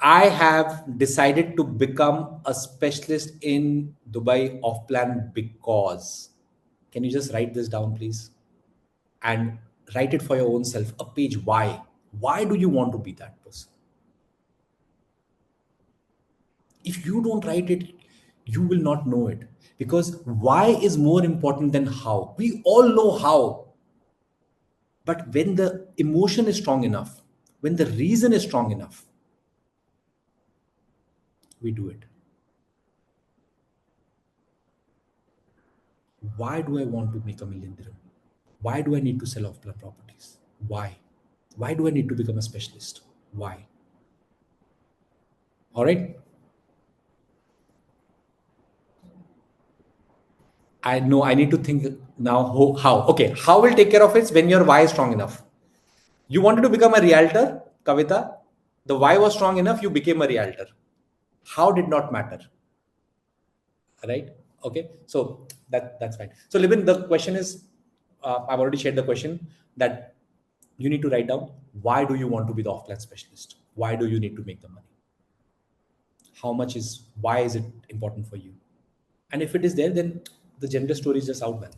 I have decided to become a specialist in Dubai off-plan because, can you just write this down, please? And write it for your own self, a page. Why do you want to be that person? If you don't write it, you will not know it, because why is more important than how. We all know how, but when the emotion is strong enough, when the reason is strong enough, we do it. Why do I want to make a million dirham? Why do I need to sell off-plan properties? Why do I need to become a specialist? Why? All right. I know I need to think now how. Okay, how will take care of it when your why is strong enough. You wanted to become a realtor, Kavita. The why was strong enough, you became a realtor. How did not matter. Right? Okay. So that's fine. So Libin, the question is, I've already shared the question that you need to write down. Why do you want to be the off-plan specialist? Why do you need to make the money? Why is it important for you? And if it is there, then the gender story is just out, man.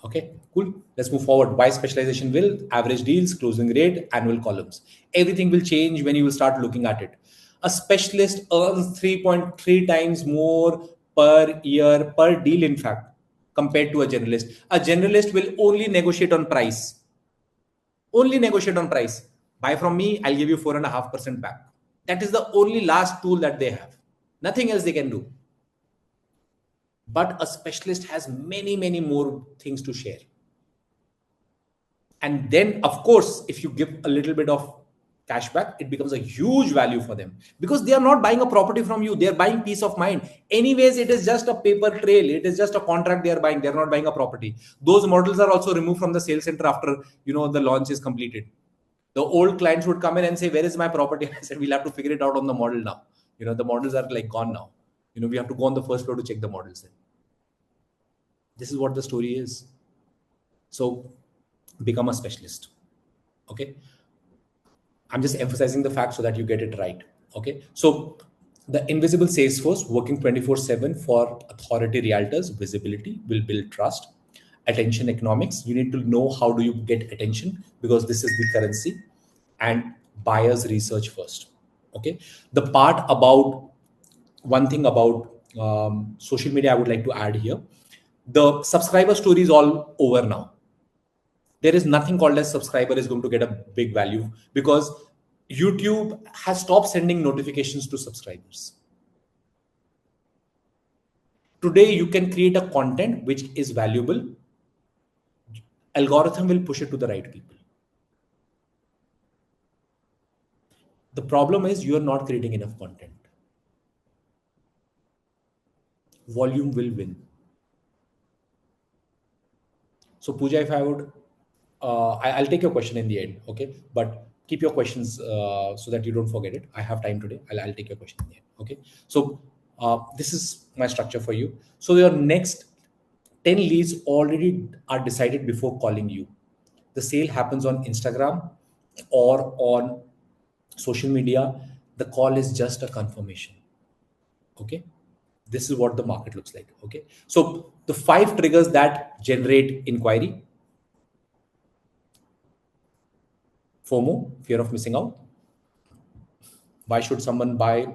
Okay, cool. Let's move forward. Why specialization will, average deals, closing rate, annual columns. Everything will change when you will start looking at it. A specialist earns 3.3 times more per year, per deal, in fact, compared to a generalist. A generalist will only negotiate on price. Only negotiate on price. Buy from me, I'll give you 4.5% back. That is the only last tool that they have. Nothing else they can do. But a specialist has many more things to share. And then, of course, if you give a little bit of cashback, it becomes a huge value for them, because they are not buying a property from you. They are buying peace of mind. Anyways, it is just a paper trail. It is just a contract they are buying. They're not buying a property. Those models are also removed from the sales center after, the launch is completed. The old clients would come in and say, where is my property? I said, we'll have to figure it out on the model now. The models are like gone now. We have to go on the first floor to check the models then. This is what the story is. So become a specialist. Okay. I'm just emphasizing the fact so that you get it right. Okay. So the invisible sales force working 24/7 for authority realtors, visibility will build trust. Attention economics. You need to know how do you get attention, because this is the currency. And buyers research first. Okay. The part about one thing about social media I would like to add here. The subscriber story is all over now. There is nothing called as subscriber is going to get a big value, because YouTube has stopped sending notifications to subscribers. Today, you can create a content which is valuable. Algorithm will push it to the right people. The problem is you are not creating enough content. Volume will win. So Pooja, if I would, I'll take your question in the end, okay? But keep your questions so that you don't forget it. I have time today. I'll take your question in the end, okay? So this is my structure for you. So your next 10 leads already are decided before calling you. The sale happens on Instagram or on social media. The call is just a confirmation, okay? This is what the market looks like, okay? So the 5 triggers that generate inquiry: FOMO, fear of missing out. Why should someone buy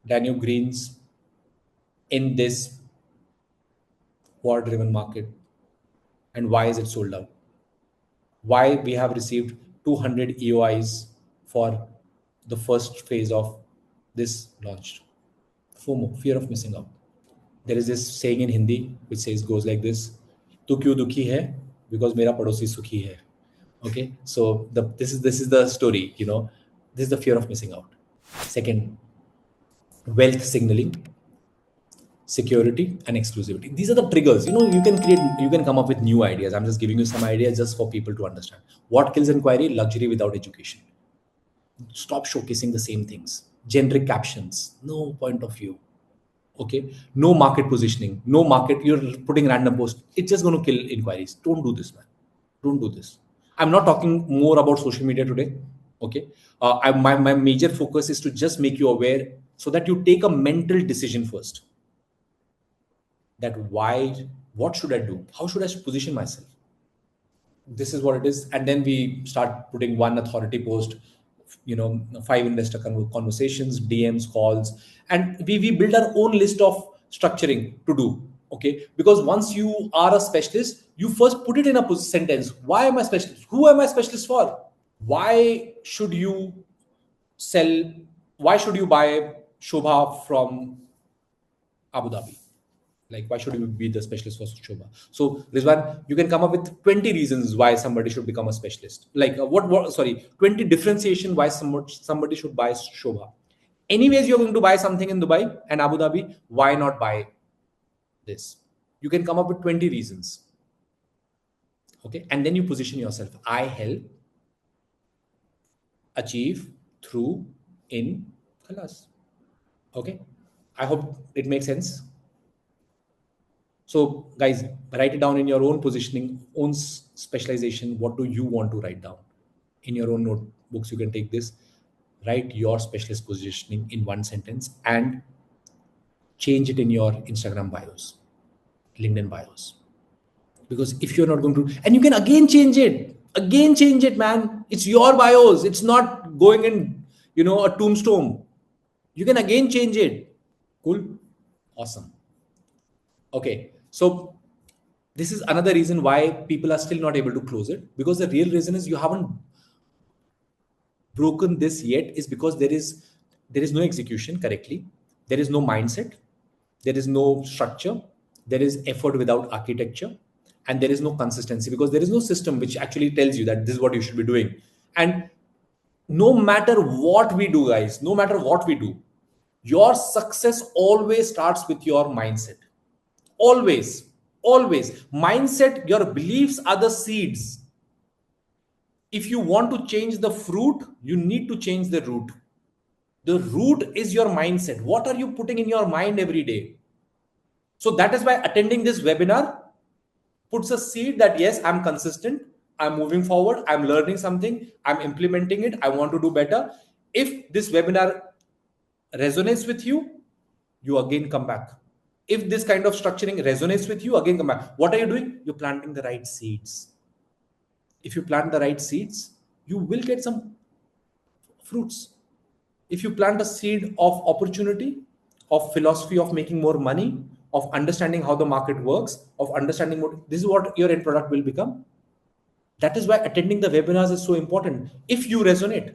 Danube Greens in this war-driven market? And why is it sold out? Why we have received 200 EOIs for the first phase of this launch? FOMO, fear of missing out. There is this saying in Hindi which goes like this: "Tu क्यों दुखी है? Because मेरा पड़ोसी सुखी है." Okay, so this is the story. This is the fear of missing out. Second, wealth signaling, security, and exclusivity. These are the triggers. You can come up with new ideas. I'm just giving you some ideas just for people to understand. What kills inquiry? Luxury without education. Stop showcasing the same things. Generic captions, no point of view. Okay, no market positioning, no market. You're putting random posts. It's just going to kill inquiries. Don't do this, man. Don't do this. I'm not talking more about social media today. Okay, my major focus is to just make you aware so that you take a mental decision first. That what should I do? How should I position myself? This is what it is. And then we start putting one authority post, 5 investor conversations, DMs, calls, and we build our own list of structuring to do. Okay, because once you are a specialist, you first put it in a sentence. Why am I specialist? Who am I specialist for? Why should you sell? Why should you buy Shobha from Abu Dhabi? Like, why should you be the specialist for Shobha? So, Rizwan, you can come up with 20 reasons why somebody should become a specialist. Like, 20 differentiation why somebody should buy Shobha. Anyways, you're going to buy something in Dubai and Abu Dhabi. Why not buy this? You can come up with 20 reasons. Okay. And then you position yourself. I help achieve through in Khalas. Okay. I hope it makes sense. So guys, write it down in your own positioning, own specialization. What do you want to write down? In your own notebooks, you can take this, write your specialist positioning in one sentence and change it in your Instagram bios, LinkedIn bios. Because if you're not going to, and you can again change it, man. It's your bios. It's not going in, a tombstone. You can again change it. Cool. Awesome. Okay. So this is another reason why people are still not able to close it, because the real reason is you haven't broken this yet, is because there is no execution correctly. There is no mindset. There is no structure. There is effort without architecture, and there is no consistency because there is no system which actually tells you that this is what you should be doing. And no matter what we do, guys, no matter what we do, your success always starts with your mindset. Always. Mindset, your beliefs are the seeds. If you want to change the fruit, you need to change the root. The root is your mindset. What are you putting in your mind every day? So that is why attending this webinar puts a seed that yes, I'm consistent, I'm moving forward, I'm learning something, I'm implementing it, I want to do better. If this webinar resonates with you, you again come back. If this kind of structuring resonates with you, again come back. What are you doing? You're planting the right seeds. If you plant the right seeds, you will get some fruits. If you plant a seed of opportunity, of philosophy of making more money, of understanding how the market works, of understanding this is what your end product will become. That is why attending the webinars is so important. If you resonate.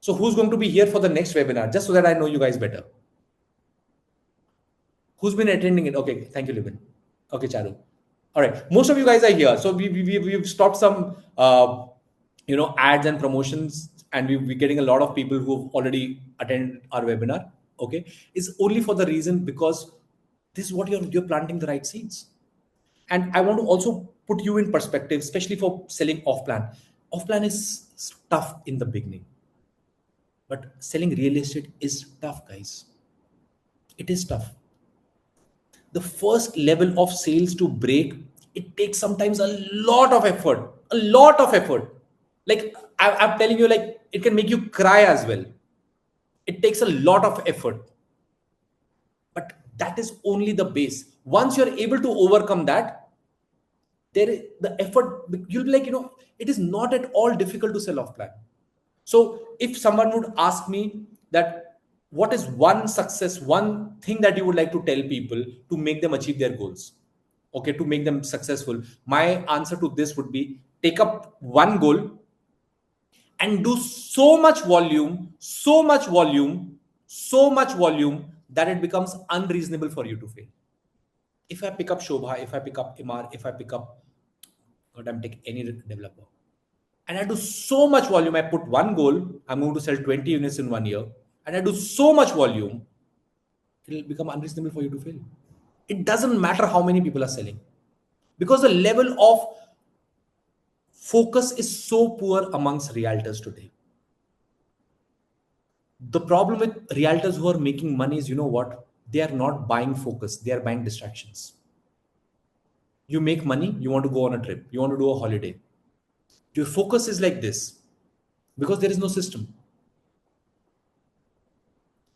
So who's going to be here for the next webinar? Just so that I know you guys better. Who's been attending it? Okay, thank you, Libin. Okay, Charu. All right, most of you guys are here. So we've stopped some ads and promotions, and we're getting a lot of people who've already attended our webinar, okay, is only for the reason because this is what you're planting the right seeds. And I want to also put you in perspective, especially for selling off plan. Off plan is tough in the beginning, but selling real estate is tough, guys. It is tough. The first level of sales to break, it takes sometimes a lot of effort, a lot of effort. Like I'm telling you, like it can make you cry as well. It takes a lot of effort, but that is only the base. Once you're able to overcome that, the effort, you'll be like, it is not at all difficult to sell off plan. So if someone would ask me that what is one thing that you would like to tell people to make them achieve their goals, okay, to make them successful, my answer to this would be take up one goal and do so much volume, so much volume, so much volume that it becomes unreasonable for you to fail. If I pick up Shobha, if I pick up Imar, if I pick up, God, I'm taking any developer, and I do so much volume, I put one goal, I'm going to sell 20 units in 1 year, and I do so much volume, it'll become unreasonable for you to fail. It doesn't matter how many people are selling, because the level of focus is so poor amongst realtors today. The problem with realtors who are making money is, you know what? They are not buying focus, they are buying distractions. You make money, you want to go on a trip, you want to do a holiday. Your focus is like this because there is no system.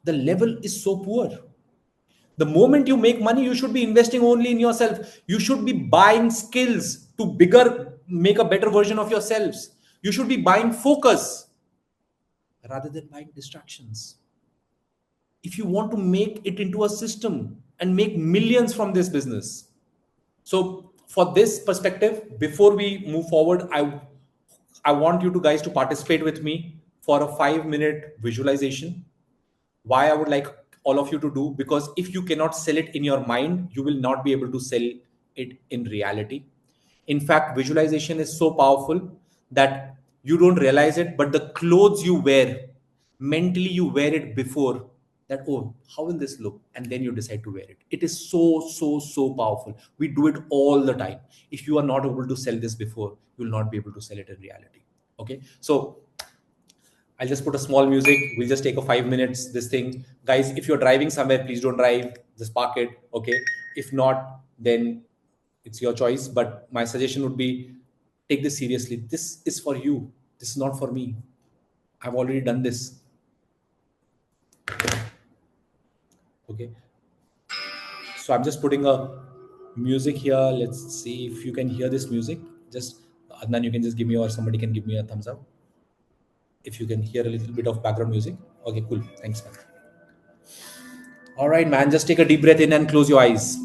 The level is so poor. The moment you make money, you should be investing only in yourself. You should be buying skills to make a better version of yourselves. You should be buying focus rather than buying distractions. If you want to make it into a system and make millions from this business. So for this perspective, before we move forward, I want you to guys to participate with me for a 5-minute visualization. Why I would like all of you to do, because if you cannot sell it in your mind, you will not be able to sell it in reality. In fact, visualization is so powerful that you don't realize it, but the clothes you wear, mentally you wear it before that, oh, how will this look, and then you decide to wear it. It is so powerful. We do it all the time. If you are not able to sell this before, you will not be able to sell it in reality. Okay, so I'll just put a small music. We'll just take a 5 minutes, this thing. Guys, if you're driving somewhere, please don't drive. Just park it. Okay. If not, then it's your choice. But my suggestion would be take this seriously. This is for you. This is not for me. I've already done this. Okay. So I'm just putting a music here. Let's see if you can hear this music. Just Adnan, you can just give me, or somebody can give me a thumbs up if you can hear a little bit of background music. Okay, cool. Thanks, man. All right, man, just take a deep breath in and close your eyes.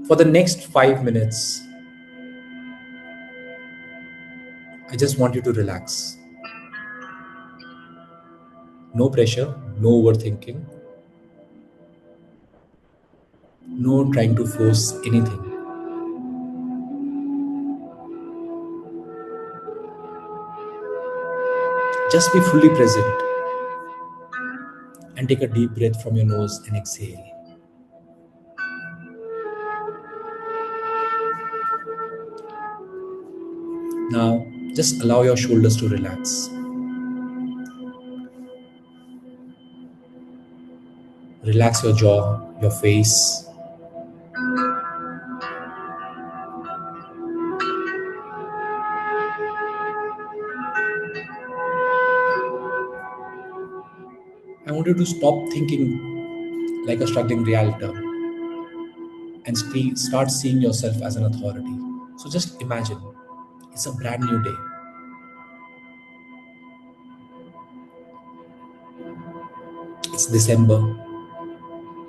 For the next 5 minutes, I just want you to relax. No pressure, no overthinking, no trying to force anything. Just be fully present and take a deep breath from your nose and exhale. Now, just allow your shoulders to relax. Relax your jaw, your face. I want you to stop thinking like a struggling realtor and start seeing yourself as an authority. So just imagine it's a brand new day. It's December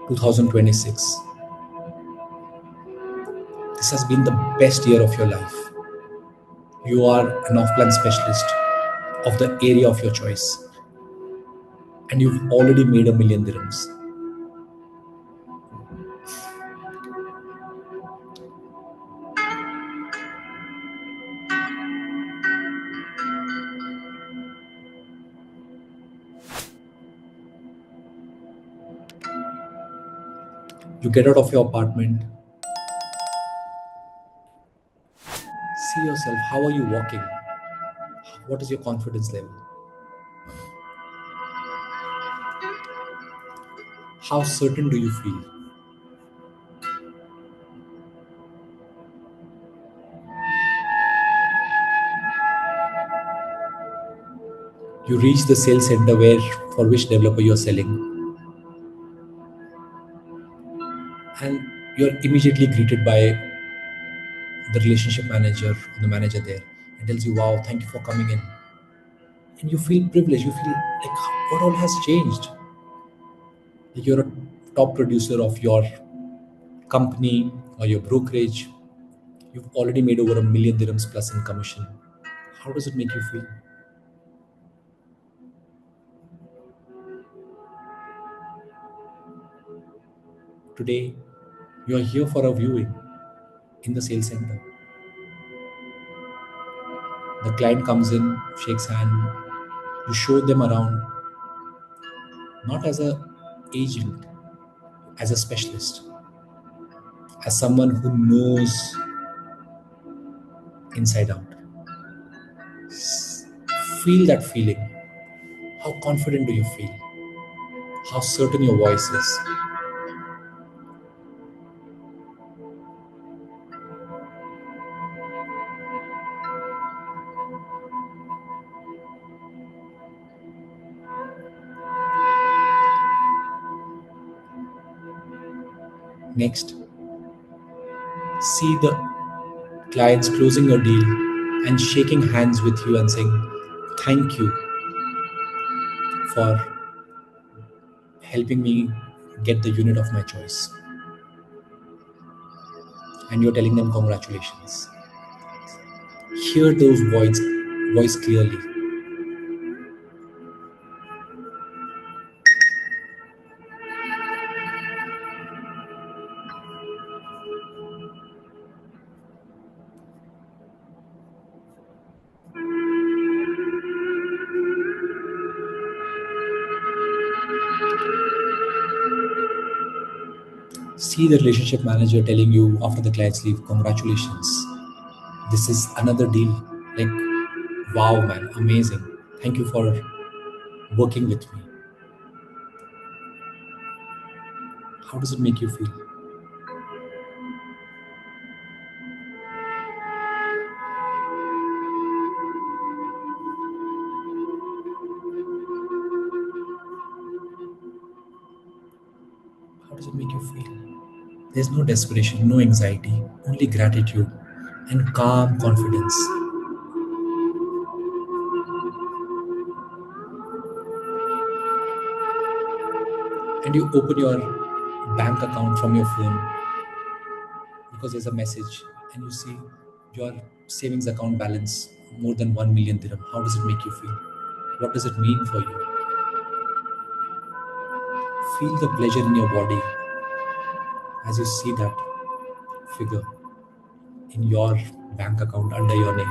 2026. This has been the best year of your life. You are an off-plan specialist of the area of your choice, and you've already made $1 million. You get out of your apartment, see yourself. How are you walking? What is your confidence level? How certain do you feel? You reach the sales center where for which developer you're selling, and you're immediately greeted by the relationship manager or the manager there and tells you, wow, thank you for coming in. And you feel privileged. You feel like what all has changed. Like you're a top producer of your company or your brokerage. You've already made over $1 million plus in commission. How does it make you feel? Today, you are here for a viewing in the sales center. The client comes in, shakes hand, you show them around, not as a agent, as a specialist, as someone who knows inside out. Feel that feeling. How confident do you feel? How certain your voice is? Next, see the clients closing your deal and shaking hands with you and saying, thank you for helping me get the unit of my choice. And you're telling them congratulations. Hear those voice clearly. See the relationship manager telling you after the clients leave, congratulations. This is another deal. Like, wow, man, amazing. Thank you for working with me. How does it make you feel? How does it make you feel? There's no desperation, no anxiety, only gratitude and calm confidence. And you open your bank account from your phone because there's a message and you see your savings account balance more than 1 million dirham. How does it make you feel? What does it mean for you? Feel the pleasure in your body as you see that figure in your bank account under your name.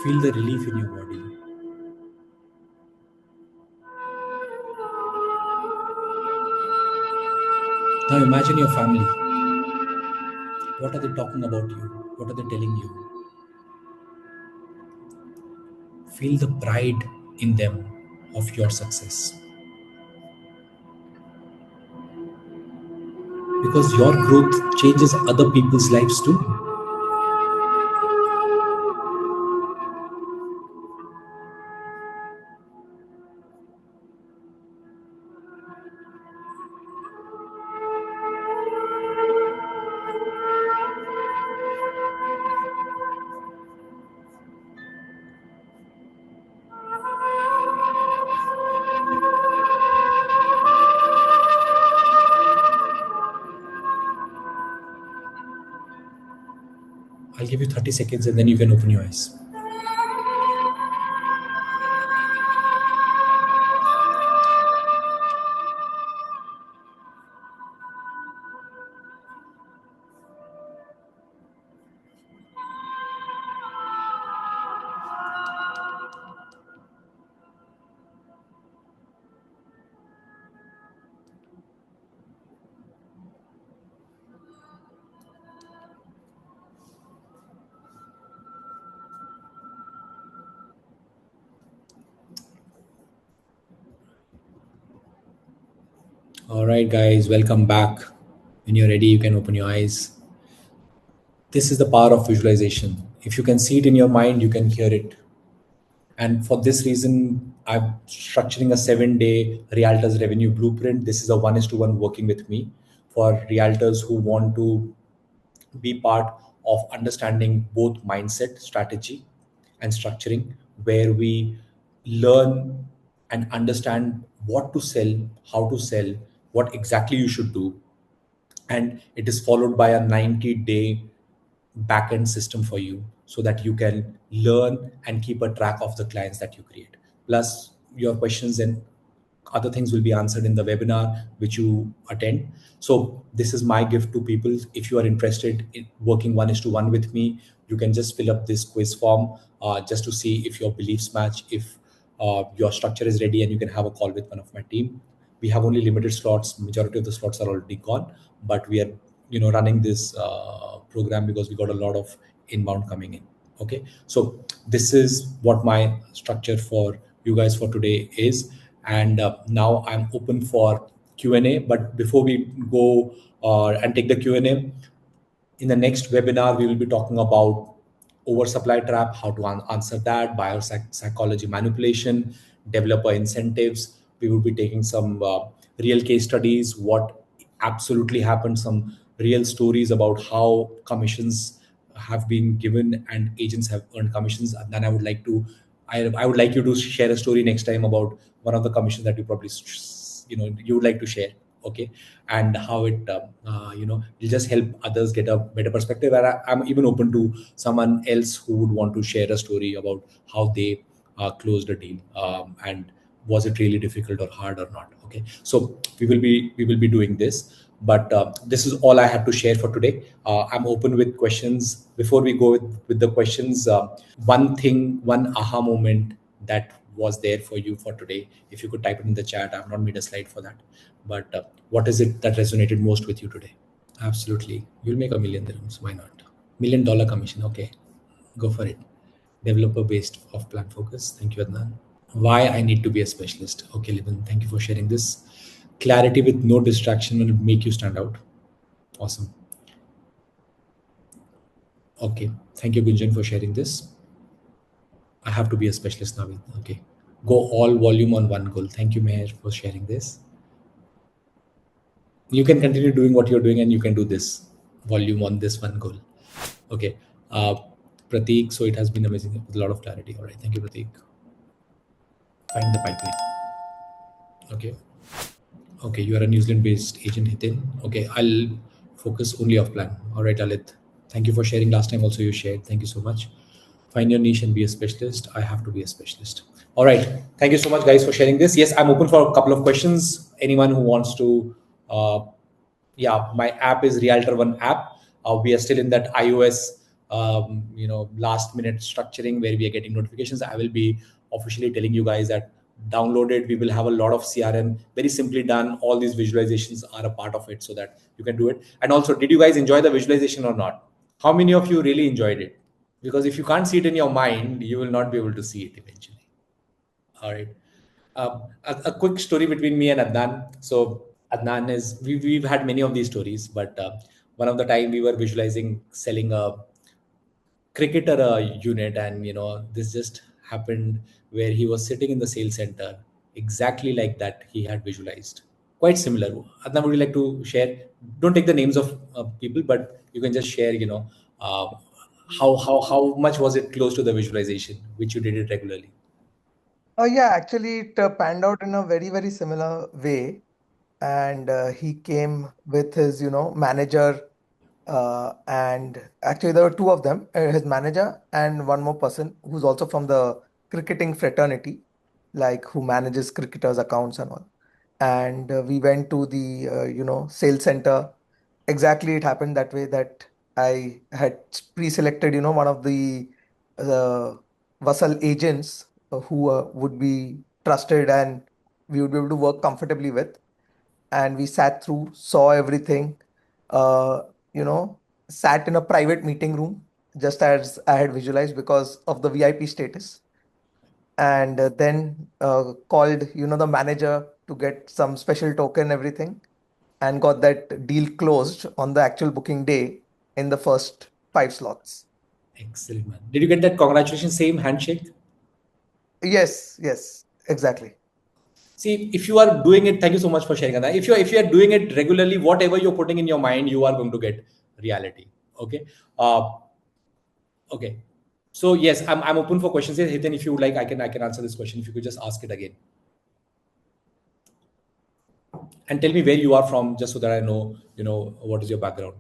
Feel the relief in your body. Now imagine your family. What are they talking about you? What are they telling you? Feel the pride in them of your success. Because your growth changes other people's lives too. I'll give you 30 seconds and then you can open your eyes. All right, guys, welcome back. When you're ready, you can open your eyes. This is the power of visualization. If you can see it in your mind, you can hear it. And for this reason, I'm structuring a 7-day Realtors revenue blueprint. This is a 1:1 working with me for realtors who want to be part of understanding both mindset, strategy, and structuring, where we learn and understand what to sell, how to sell, what exactly you should do. And it is followed by a 90-day backend system for you so that you can learn and keep a track of the clients that you create. Plus, your questions and other things will be answered in the webinar which you attend. So this is my gift to people. If you are interested in working 1:1 with me, you can just fill up this quiz form just to see if your beliefs match, if your structure is ready, and you can have a call with one of my team. We have only limited slots. Majority of the slots are already gone, but we are running this program because we got a lot of inbound coming in. Okay, so this is what my structure for you guys for today is. And now I'm open for Q&A. But before we go and take the Q&A, in the next webinar, we will be talking about oversupply trap, how to answer that, buyer psychology manipulation, developer incentives. We will be taking some real case studies, what absolutely happened, some real stories about how commissions have been given and agents have earned commissions. And then I would like you to share a story next time about one of the commissions that you probably you would like to share. Okay, and how it will just help others get a better perspective. And I'm even open to someone else who would want to share a story about how they closed a deal, and was it really difficult or hard or not. Okay, so we will be doing this. But this is all I have to share for today. I'm open with questions. Before we go with the questions, one thing, one aha moment that was there for you for today, if you could type it in the chat. I've not made a slide for that. But what is it that resonated most with you today? Absolutely, you'll make $1 million. Why not? $1 million commission. Okay, go for it. Developer based off plan focus. Thank you, Adnan. Why I need to be a specialist. Okay, Liban, thank you for sharing this. Clarity with no distraction will make you stand out. Awesome. Okay, thank you, Gunjan, for sharing this. I have to be a specialist now. Okay, go all volume on one goal. Thank you, Meher, for sharing this. You can continue doing what you're doing, and you can do this volume on this one goal. Okay, uh, Prateek. So it has been amazing with a lot of clarity. All right, thank you, Prateek. Find the pipeline. Okay. Okay, you are a New Zealand-based agent, Hitin. Okay, I'll focus only off plan. All right, Alit. Thank you for sharing. Last time also you shared. Thank you so much. Find your niche and be a specialist. I have to be a specialist. All right. Thank you so much, guys, for sharing this. Yes, I'm open for a couple of questions. Anyone who wants to, yeah, my app is Realtor One app. We are still in that iOS, last minute structuring where we are getting notifications. I will be officially telling you guys that download it. We will have a lot of CRM, very simply done. All these visualizations are a part of it so that you can do it. And also, did you guys enjoy the visualization or not? How many of you really enjoyed it? Because if you can't see it in your mind, you will not be able to see it eventually. All right. A quick story between me and Adnan. So Adnan is we've had many of these stories, but one of the time we were visualizing selling a cricketer unit, and this just happened where he was sitting in the sales center exactly like that he had visualized. Quite similar. Adnan, would you like to share? Don't take the names of people, but you can just share. Uh, how much was it close to the visualization which you did it regularly? Yeah, actually, it panned out in a very, very similar way. And he came with his, manager. And actually, there were two of them, his manager and one more person who's also from the cricketing fraternity, like who manages cricketers' accounts and all. And we went to the, sales center. Exactly, it happened that way that I had pre-selected, one of the uh, Vassal agents who would be trusted and we would be able to work comfortably with. And we sat through, saw everything, uh, you know, sat in a private meeting room, just as I had visualized because of the VIP status. and then called, the manager to get some special token, everything, and got that deal closed on the actual booking day in the first 5 slots. Excellent, man. Did you get that congratulations, same handshake? Yes, exactly. See, if you are doing it, thank you so much for sharing that. If you are doing it regularly, whatever you're putting in your mind, you are going to get reality. Okay. Okay. So yes, I'm open for questions. Yes, Hiten, if you would like, I can answer this question. If you could just ask it again. And tell me where you are from, just so that I know, what is your background.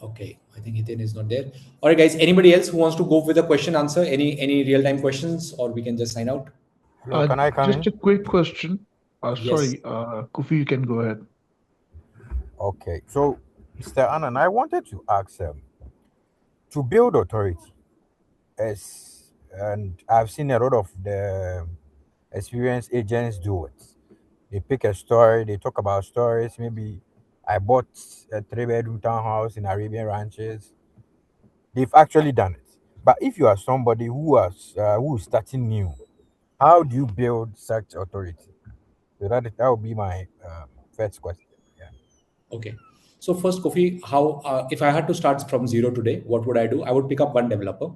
Okay, I think Hiten is not there. All right, guys. Anybody else who wants to go with a question answer? Any real time questions, or we can just sign out? Hello, can I come Just in? a quick question. Yes. Sorry, Kufi, you can go ahead. Okay, so Mr. Anand, I wanted to ask to build authority, as and I've seen a lot of the experienced agents do it. They pick a story, they talk about stories. Maybe I bought a 3 bedroom townhouse in Arabian Ranches. They've actually done it. But if you are somebody who is starting new, how do you build such authority? So that would be my first question. Yeah. Okay. So first, Kofi, how if I had to start from zero today, what would I do? I would pick up one developer.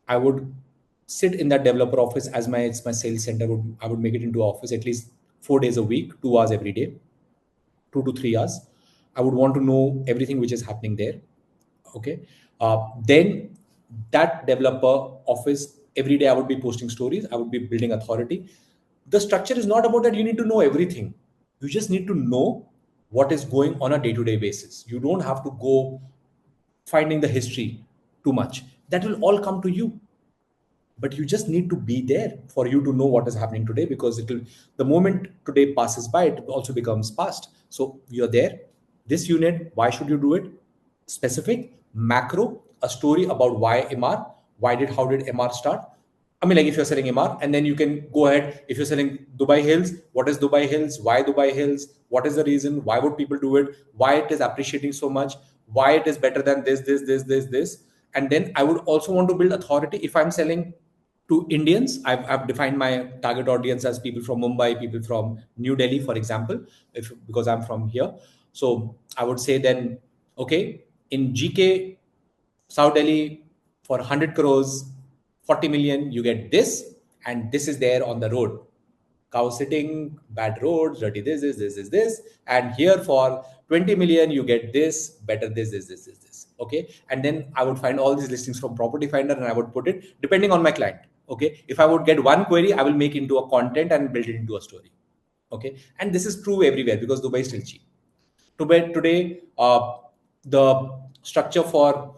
I would sit in that developer office as my sales center. I would make it into office at least 4 days a week, 2 hours every day, 2 to 3 hours. I would want to know everything which is happening there. Okay. Then that developer office, every day I would be posting stories. I would be building authority. The structure is not about that you need to know everything. You just need to know what is going on a day-to-day basis. You don't have to go finding the history too much. That will all come to you, but you just need to be there for you to know what is happening today, because it will, the moment today passes by, it also becomes past. So you're there, this unit, why should you do it? Specific, macro, a story about why MR, how did MR start? I mean, like if you're selling MR, and then you can go ahead. If you're selling Dubai Hills, what is Dubai Hills? Why Dubai Hills? What is the reason? Why would people do it? Why it is appreciating so much? Why it is better than this? And then I would also want to build authority. If I'm selling to Indians, I've defined my target audience as people from Mumbai, people from New Delhi, for example, because I'm from here. So I would say then, okay, in GK, South Delhi, for 100 crores, 40 million, you get this, and this is there on the road. Cow sitting, bad roads, dirty this. And here for 20 million, you get this, better this. Okay. And then I would find all these listings from Property Finder and I would put it depending on my client. Okay. If I would get one query, I will make into a content and build it into a story. Okay. And this is true everywhere because Dubai is still cheap. Today, the structure for,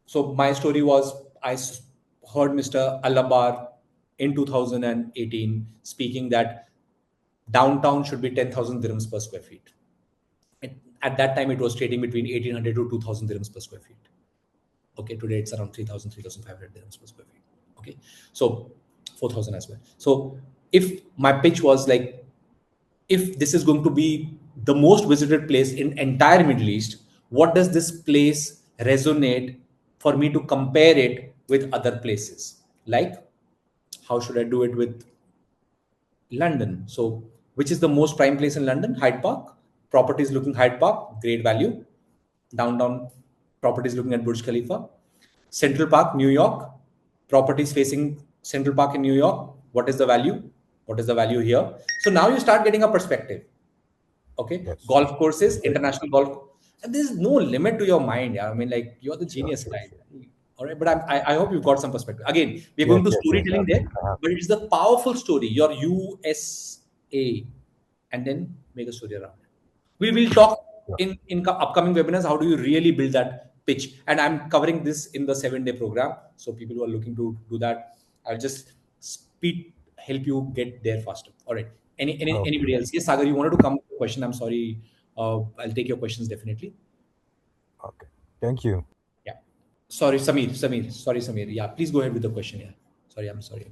so my story was heard Mr. Alabar in 2018 speaking that downtown should be 10,000 dirhams per square feet. At that time, it was trading between 1,800 to 2,000 dirhams per square feet. Okay, today it's around 3,000, 3,500 dirhams per square feet. Okay, so 4,000 as well. So if my pitch was like, if this is going to be the most visited place in entire Middle East, what does this place resonate for me to compare it with other places? Like, how should I do it with London? So, which is the most prime place in London? Hyde Park. Properties looking Hyde Park, great value. Downtown properties looking at Burj Khalifa. Central Park, New York. Properties facing Central Park in New York. What is the value? What is the value here? So now you start getting a perspective. Okay, Yes. golf courses, Yes. international golf. And there's no limit to your mind. Yeah? I mean, like you're the Sure. genius Sure. guy. Sure. All right, but I hope you've got some perspective. Again, we're Yes. going to Yes. Yes. storytelling there, I have. but it's the powerful story, your USA, and then make a story around it. We will talk Sure. in upcoming webinars. How do you really build that pitch? And I'm covering this in the 7-day program. So people who are looking to do that, I'll just help you get there faster. All right. Okay. Anybody else? Yes, Sagar, you wanted to come with a question. I'm sorry. I'll take your questions definitely. Okay. Thank you. Yeah. Sorry, Samir. Sorry, Samir. Yeah, please go ahead with the question. Yeah. Sorry, I'm sorry.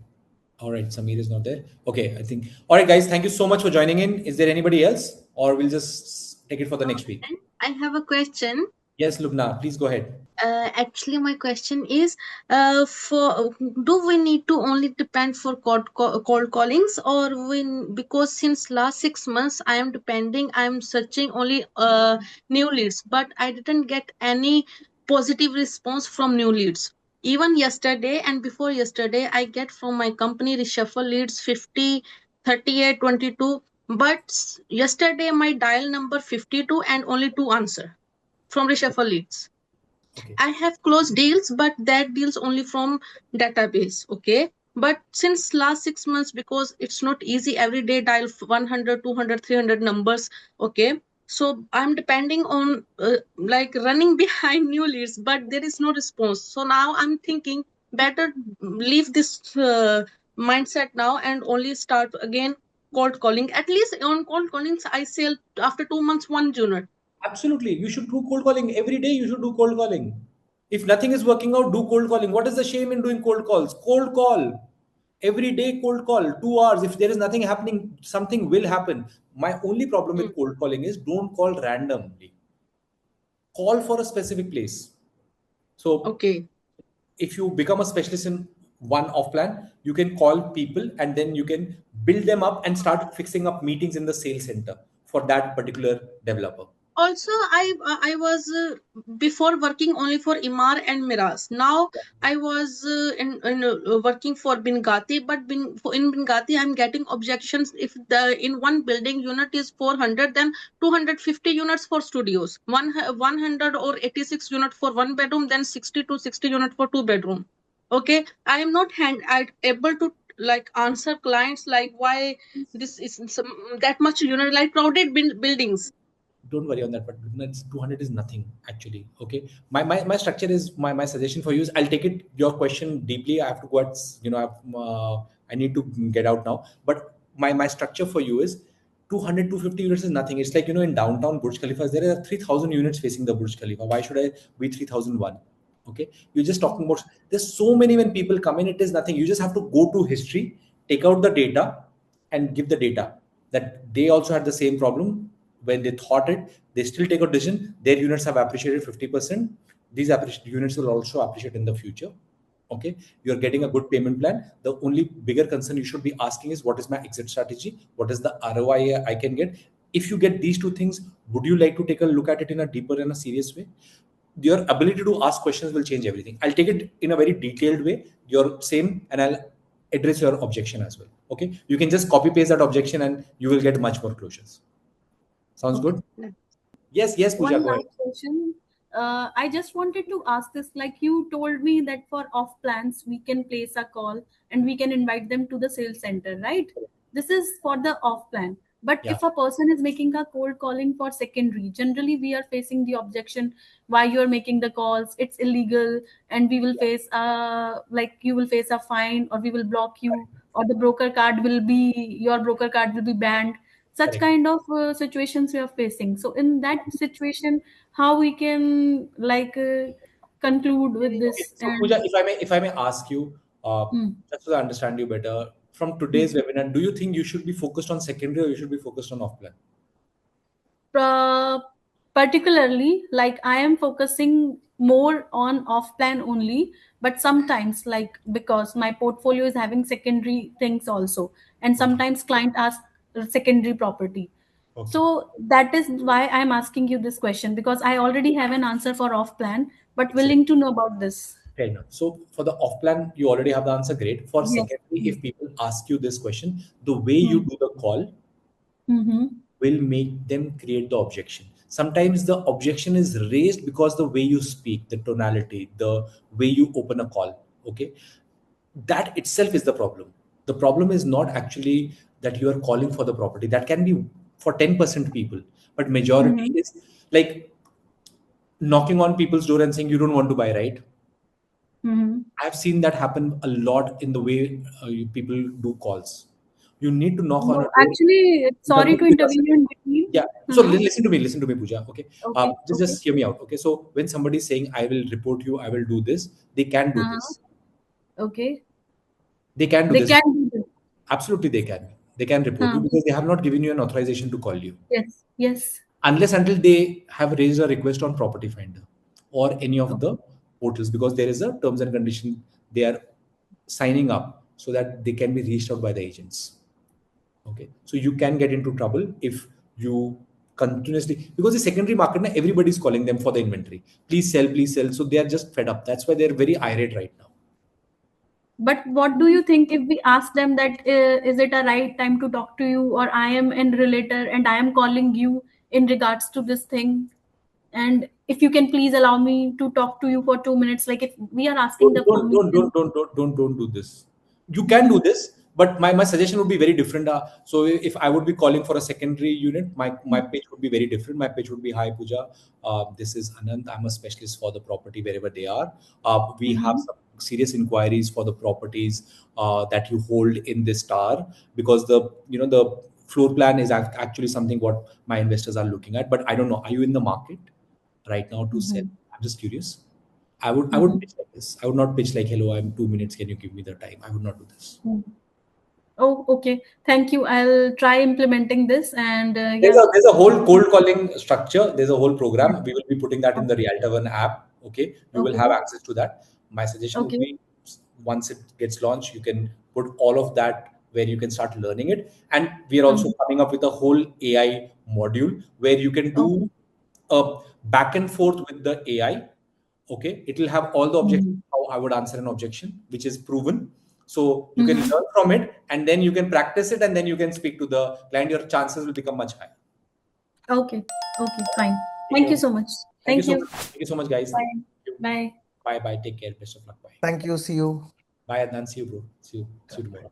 All right, Samir is not there. Okay, I think. All right, guys, thank you so much for joining in. Is there anybody else, or we'll just take it for the next week? I have a question. Yes, Lubna, please go ahead. Actually, my question is, for do we need to only depend for cold callings, or when, because since last 6 months I am depending, I am searching only new leads, but I didn't get any positive response from new leads. Even yesterday and before yesterday, I get from my company reshuffle leads 50, 38, 22. But yesterday my dial number 52 and only two answer from reshuffle leads. Okay. I have closed deals, but that deals only from database. Okay. But since last 6 months, because it's not easy every day dial 100, 200, 300 numbers. Okay. So I'm depending on like running behind new leads, but there is no response. So now I'm thinking better leave this mindset now and only start again cold calling. At least on cold callings, I sell after 2 months one unit. Absolutely. You should do cold calling every day. You should do cold calling. If nothing is working out, do cold calling. What is the shame in doing cold calls? Cold call. Every day, cold call. 2 hours. If there is nothing happening, something will happen. My only problem Hmm. with cold calling is don't call randomly. Call for a specific place. So Okay. if you become a specialist in one off plan, you can call people and then you can build them up and start fixing up meetings in the sales center for that particular developer. Also, I was before working only for Imar and Miras. Now I was in working for Bingati, but in Bingati I'm getting objections if the in one building unit is 400, then 250 units for studios, 100 or 86 unit for one bedroom, then 60 to 60 unit for two bedroom. Okay, I am not I able to like answer clients like why this is that much unit, like crowded buildings. Don't worry on that, but it's 200 is nothing actually. Okay, my structure is my suggestion for you is, I'll take it your question deeply. I have to go at, I need to get out now, but my structure for you is 200 250 units is nothing. It's like, in downtown Burj Khalifa there are 3000 units facing the Burj Khalifa. Why should I be 3001? Okay, you're just talking about, there's so many, when people come in, it is nothing. You just have to go to history, take out the data and give the data that they also had the same problem. When they thought it, they still take a decision. Their units have appreciated 50%. These units will also appreciate in the future. Okay, you're getting a good payment plan. The only bigger concern you should be asking is, what is my exit strategy? What is the ROI I can get? If you get these two things, would you like to take a look at it in a deeper and a serious way? Your ability to ask questions will change everything. I'll take it in a very detailed way, your same, and I'll address your objection as well. Okay, you can just copy paste that objection and you will get much more closures. Sounds Okay. good? Yes, yes, Pooja, One go ahead. last question. I just wanted to ask this. Like you told me that for off plans, we can place a call and we can invite them to the sales center, right? This is for the off plan. But Yeah, if a person is making a cold calling for secondary, generally we are facing the objection why you are making the calls. It's illegal, and we will face like you will face a fine, or we will block you, or the broker card will be your broker card will be banned. Such correct. kind of situations we are facing. So in that situation, how we can like conclude with Okay, this so Pooja, and if I may ask you, hmm, just so I understand you better, from hmm. today's webinar, do you think you should be focused on secondary or you should be focused on off plan? Uh, particularly like I am focusing more on off plan only, but sometimes like because my portfolio is having secondary things also, and Okay, sometimes client ask secondary property. okay, So that is why I'm asking you this question, because I already have an answer for off plan, but excellent. willing to know about this. Fair enough. So for the off plan, you already have the answer. Great. For Yes. secondary, if people ask you this question, the way you Hmm. do the call Mm-hmm. will make them create the objection. Sometimes the objection is raised because the way you speak, the tonality, the way you open a call. Okay, that itself is the problem. The problem is not actually that you are calling for the property. That can be for 10% people, but majority Mm-hmm. is like knocking on people's door and saying, you don't want to buy, right? Mm-hmm. I've seen that happen a lot in the way people do calls. You need to knock on a No, door actually, in terms sorry of to intervene curiosity. in between. Yeah. So Uh-huh. listen to me, Pooja. Okay. Okay, okay. Just hear me out. Okay. So when somebody is saying, I will report you, I will do this, they can do Uh-huh. this. Okay. They can do They this. can do this. Absolutely, they can. They can report you Huh. because they have not given you an authorization to call you. Yes, yes. unless until they have raised a request on Property Finder or any of the portals, because there is a terms and condition they are signing up so that they can be reached out by the agents. Okay, so you can get into trouble if you continuously, because the secondary market now everybody is calling them for the inventory. Please sell, please sell. So they are just fed up. That's why they're very irate right now. But what do you think if we ask them that is it a right time to talk to you, or I am in Relator and I am calling you in regards to this thing, and if you can please allow me to talk to you for 2 minutes, like if we are asking the permission. Don't do this. You can do this, but my suggestion would be very different. So if I would be calling for a secondary unit, my pitch would be very different. My pitch would be, hi Pooja, this is Anant. I'm a specialist for the property wherever they are. We have Mhm. some serious inquiries for the properties that you hold in this tower, because the floor plan is actually something what my investors are looking at. But I don't know, are you in the market right now to sell? Mhm. I'm just curious. I would Mhm. pitch like this. I would not pitch like, hello, I'm 2 minutes. Can you give me the time? I would not do this. Mhm. Oh, okay. Thank you. I'll try implementing this, and There's yeah. a whole cold calling structure. There's a whole program. We will be putting that in the Realtor One app. Okay, you will have Okay. access to that. My suggestion would Okay. be, once it gets launched, you can put all of that where you can start learning it. And we are also Mhm. coming up with a whole AI module where you can do Okay. a back and forth with the AI. Okay, it will have all the objections, Mhm. how I would answer an objection, which is proven. So you can Mhm. learn from it, and then you can practice it, and then you can speak to the client. Your chances will become much higher. Okay. Okay. Fine. Take Thank care. you so much. Thank you Thank so you. much. Thank you so much, guys. Bye. Bye. Bye bye. Take care. Best of luck. Bye. Thank you. See you. Bye, Adnan. See you, bro. See you tomorrow.